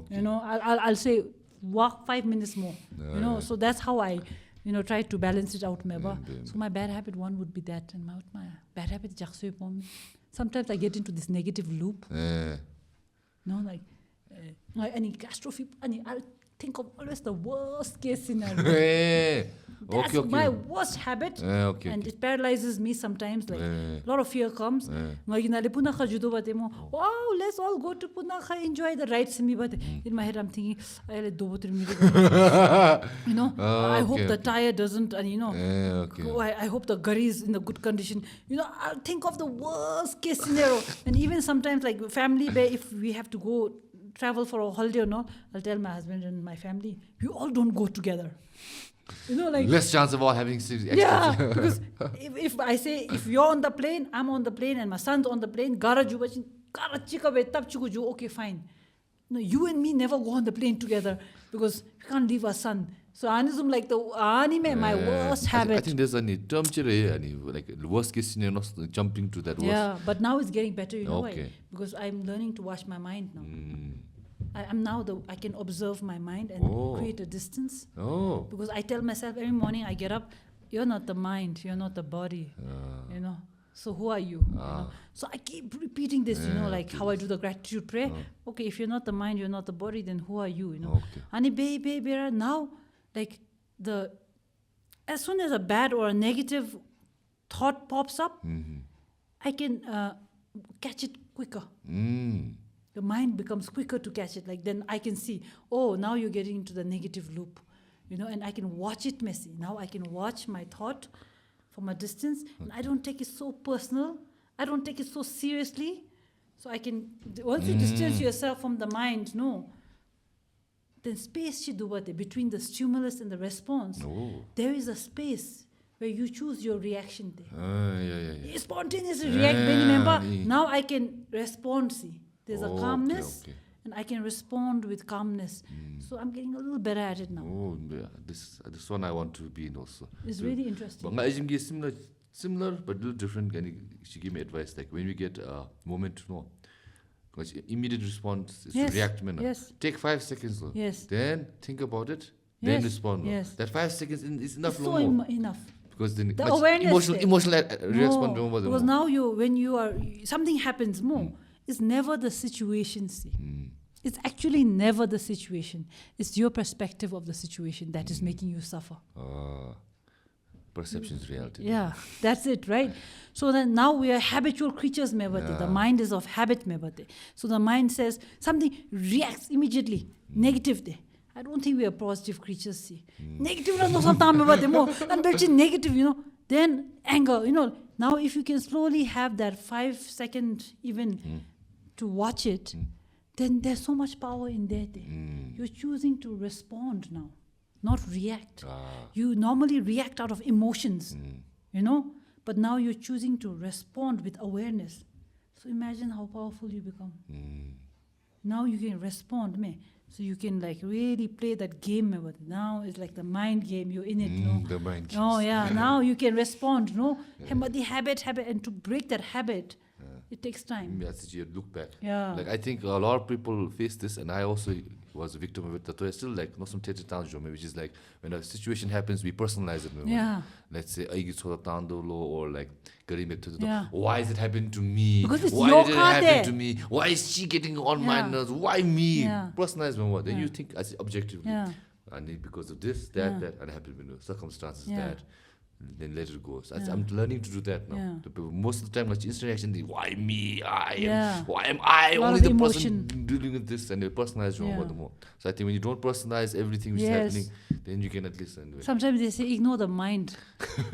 You know, I'll say walk 5 minutes more. You know, so that's how I, you know, try to balance it out. So my bad habit one would be that, and my bad habit is sometimes I get into this negative loop. No, like any catastrophe, I'll think of always the worst case scenario. That's my worst habit, and it paralyzes me sometimes. Like a lot of fear comes. Wow, let's all go to Punakha, enjoy the rides. But in my head, I'm thinking, you know, I hope the tire doesn't, and you know, I hope the gari is in a good condition. You know, I'll think of the worst case scenario, and even sometimes like family, if we have to go travel for a holiday or not, I'll tell my husband and my family, we all don't go together. You know, like less chance of all having extra. Yeah, because if I say if you're on the plane, I'm on the plane, and my son's on the plane, Okay, fine. No, you and me never go on the plane together because we can't leave our son. So anism like the anime, my worst habit. I think there's a term like worst case scenario, jumping to that worst. Yeah, but now it's getting better, you know why? Okay. Because I'm learning to watch my mind now. I'm now I can observe my mind and create a distance. Oh. Because I tell myself every morning I get up, you're not the mind, you're not the body, you know. So who are you? You know? So I keep repeating this, you know, like how I do the gratitude prayer. Okay, if you're not the mind, you're not the body, then who are you? You know. And now, like as soon as a bad or a negative thought pops up, I can catch it quicker. The mind becomes quicker to catch it. Like then I can see, oh, now you're getting into the negative loop, you know, and I can watch it messy. Now I can watch my thought from a distance, and I don't take it so personal. I don't take it so seriously. So I can, once you distance yourself from the mind, then space between the stimulus and the response. There is a space where you choose your reaction there. You spontaneously react, remember? Now I can respond, see. There's a calmness, and I can respond with calmness. So I'm getting a little better at it now. Oh, yeah. This one I want to be in also. It's really interesting. Similar, but a little different. She gave me advice, like when we get a moment to know, because immediate response is to react. Yes. Take 5 seconds. Yes. Then think about it. Then respond. Yes. That 5 seconds is enough. It's so enough. Because then the awareness emotional response. Because now when you are something happens more. It's never the situation, see. It's actually never the situation. It's your perspective of the situation that is making you suffer. Perception is reality. Yeah, that's it, right? So then now we are habitual creatures, The mind is of habit, So the mind says something, reacts immediately, negative. I don't think we are positive creatures, see. Negative, negative, you know. Then anger, you know. Now if you can slowly have that 5 second even to watch it, then there's so much power in there. You're choosing to respond now, not react. You normally react out of emotions, you know, but now you're choosing to respond with awareness. So imagine how powerful you become. Now you can respond, so you can like really play that game. Now it's like the mind game, you're in it. The mind game. Oh yeah, now you can respond, But the habit, and to break that habit, it takes time. Yes, you look back. Yeah. Like I think a lot of people face this, and I also was a victim of it. That I still like some which is like when a situation happens, we personalize it. Yeah. Let's say or like why is it happening to me? Because it's why your did it car happen there. to me? Why is she getting on my nerves? Why me? Yeah. Personalize then you think as objectively. And because of this, that, and happened circumstances that. Then let it go. So I'm learning to do that now. Most of the time, instant reaction, why me? Why am I only the person dealing with this? And you personalize the more. So I think when you don't personalize everything which is happening, then you can at least. Sometimes they say ignore the mind.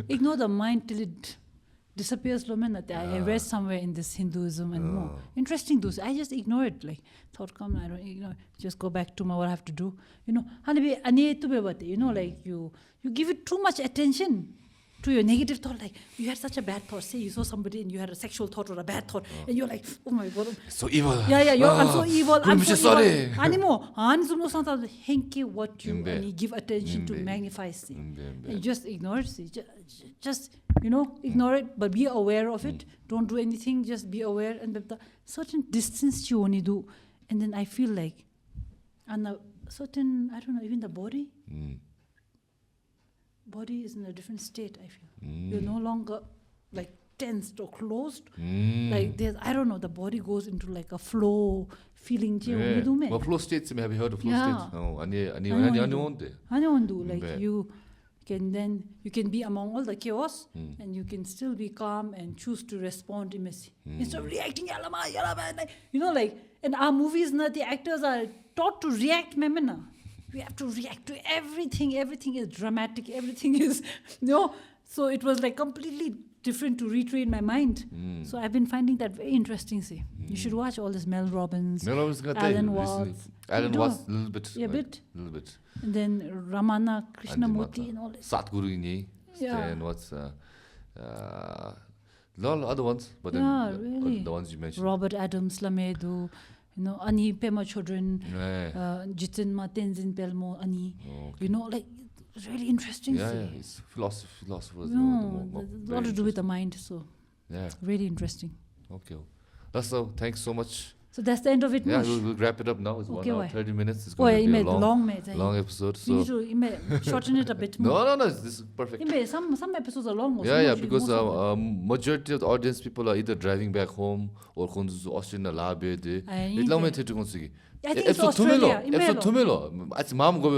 Ignore the mind till it disappears. I read somewhere in this Hinduism and more. Interesting those. I just ignore it. Like thought come, I don't ignore it. Just go back to what I have to do. You know, like you give it too much attention to your negative thought. Like you had such a bad thought. Say you saw somebody and you had a sexual thought or a bad thought, and you're like, oh my god, so evil. I'm so evil. I'm so sorry. Anymore. What you give attention to magnifies. You just ignore it. Just ignore it, but be aware of it. Don't do anything. Just be aware, and the certain distance you only do, and then I feel like, and a certain even the body. Body is in a different state, I feel. You're no longer like tensed or closed. Like there's, the body goes into like a flow feeling. Well, flow states, have you heard of flow states? Like you can be among all the chaos and you can still be calm and choose to respond immediately. Instead of reacting, and our movies, the actors are taught to react, we have to react to everything. Everything is dramatic. Everything is, So it was like completely different to retrain my mind. So I've been finding that very interesting. See, you should watch all this Mel Robbins, Alan Watts. Alan Watts, a little bit. Yeah, little bit. And then Ramana Krishnamurti and all this. Satguru. Yeah. And what's lot of other ones, but then Yeah, really. the ones you mentioned. Robert Adams Lamedu, Ani Pema children, Yeah. Jitin Ma Tenzin Pelmo Ani. Okay. Like it's really interesting. Yeah, see. it's philosophers. A lot to do with the mind, so Yeah. really interesting. Okay. That's so. Thanks so much. So that's the end of it. Yeah, Mosh. we'll wrap it up now. It's 1 Okay, hour, why? 30 minutes. It's Oh, going yeah, to be a long long episode. We need So to shorten it a bit more. no, this is perfect. Some episodes are long. Yeah, because majority of the audience people are either driving back home or going to Australia labe de. It long to go I think it's Australia. Episode tumelo. It's mom go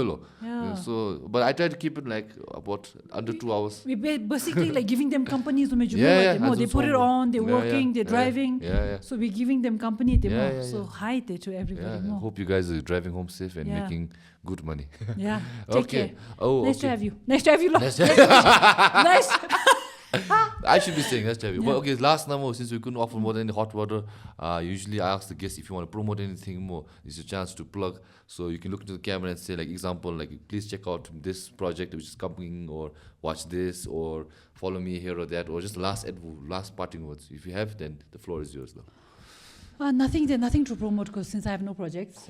Yeah. So, but I try to keep it like about under 2 hours. We basically like giving them company. So Yeah, they put it on, they're working, they're driving. Yeah. So we're giving them company. Yeah. So hi there to everybody. Yeah, I more. hope you guys are driving home safe and Yeah. making good money. Yeah. Take Okay. care. Oh, Nice okay. to have you. Nice to have you. Nice. I should be saying nice to have you. Yeah. But okay, last number, since we couldn't offer more than the hot water, usually I ask the guests if you want to promote anything more, it's a chance to plug. So you can look into the camera and say, like, example, like, please check out this project which is coming, or watch this, or follow me here or that, or just last parting words. If you have, then the floor is yours now. Nothing to promote because since I have no projects,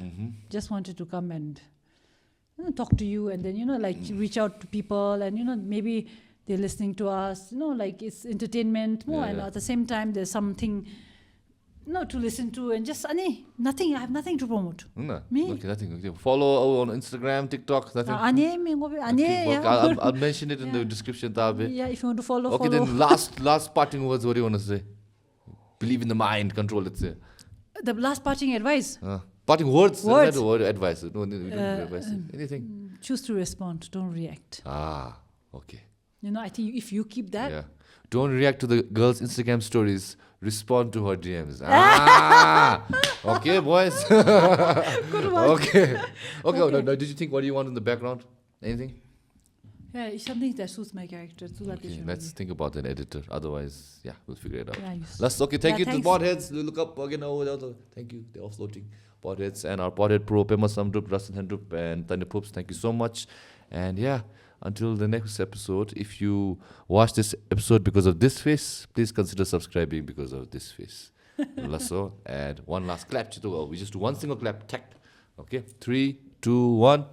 just wanted to come and talk to you and then, reach out to people and, maybe they're listening to us, like it's entertainment more and at the same time there's something, to listen to and just, nothing, I have nothing to promote. Me? Okay, nothing. Okay. Follow on Instagram, TikTok, nothing. Okay, I'll mention it in the description. Yeah, if you want to follow, Okay, then last parting words, what do you want to say? Believe in the mind, control, let's say. The last parting advice, Parting words. Words. Not a word advice. No, we don't give advice. Anything. choose to respond, don't react. Okay. I think if you keep that, Yeah. Don't react to the girl's Instagram stories. Respond to her DMs. Okay, boys. good one. Okay. Okay. Now, did you think what do you want in the background? Anything? Yeah, it's something that suits my character. So that Okay, let's think about an editor. Otherwise, yeah, we'll figure it out. Yeah, Let's okay. Thank you to the thanks. podheads. Look up again. Thank you. They're offloading podheads and our podhead pro Pema Samdrup, Russell Hendrup, and Thunder Poops. Thank you so much. And yeah, until the next episode. If you watch this episode because of this face, please consider subscribing because of this face. Lasso and one last clap. We just do one single clap. Tack. Okay. 3, 2, 1.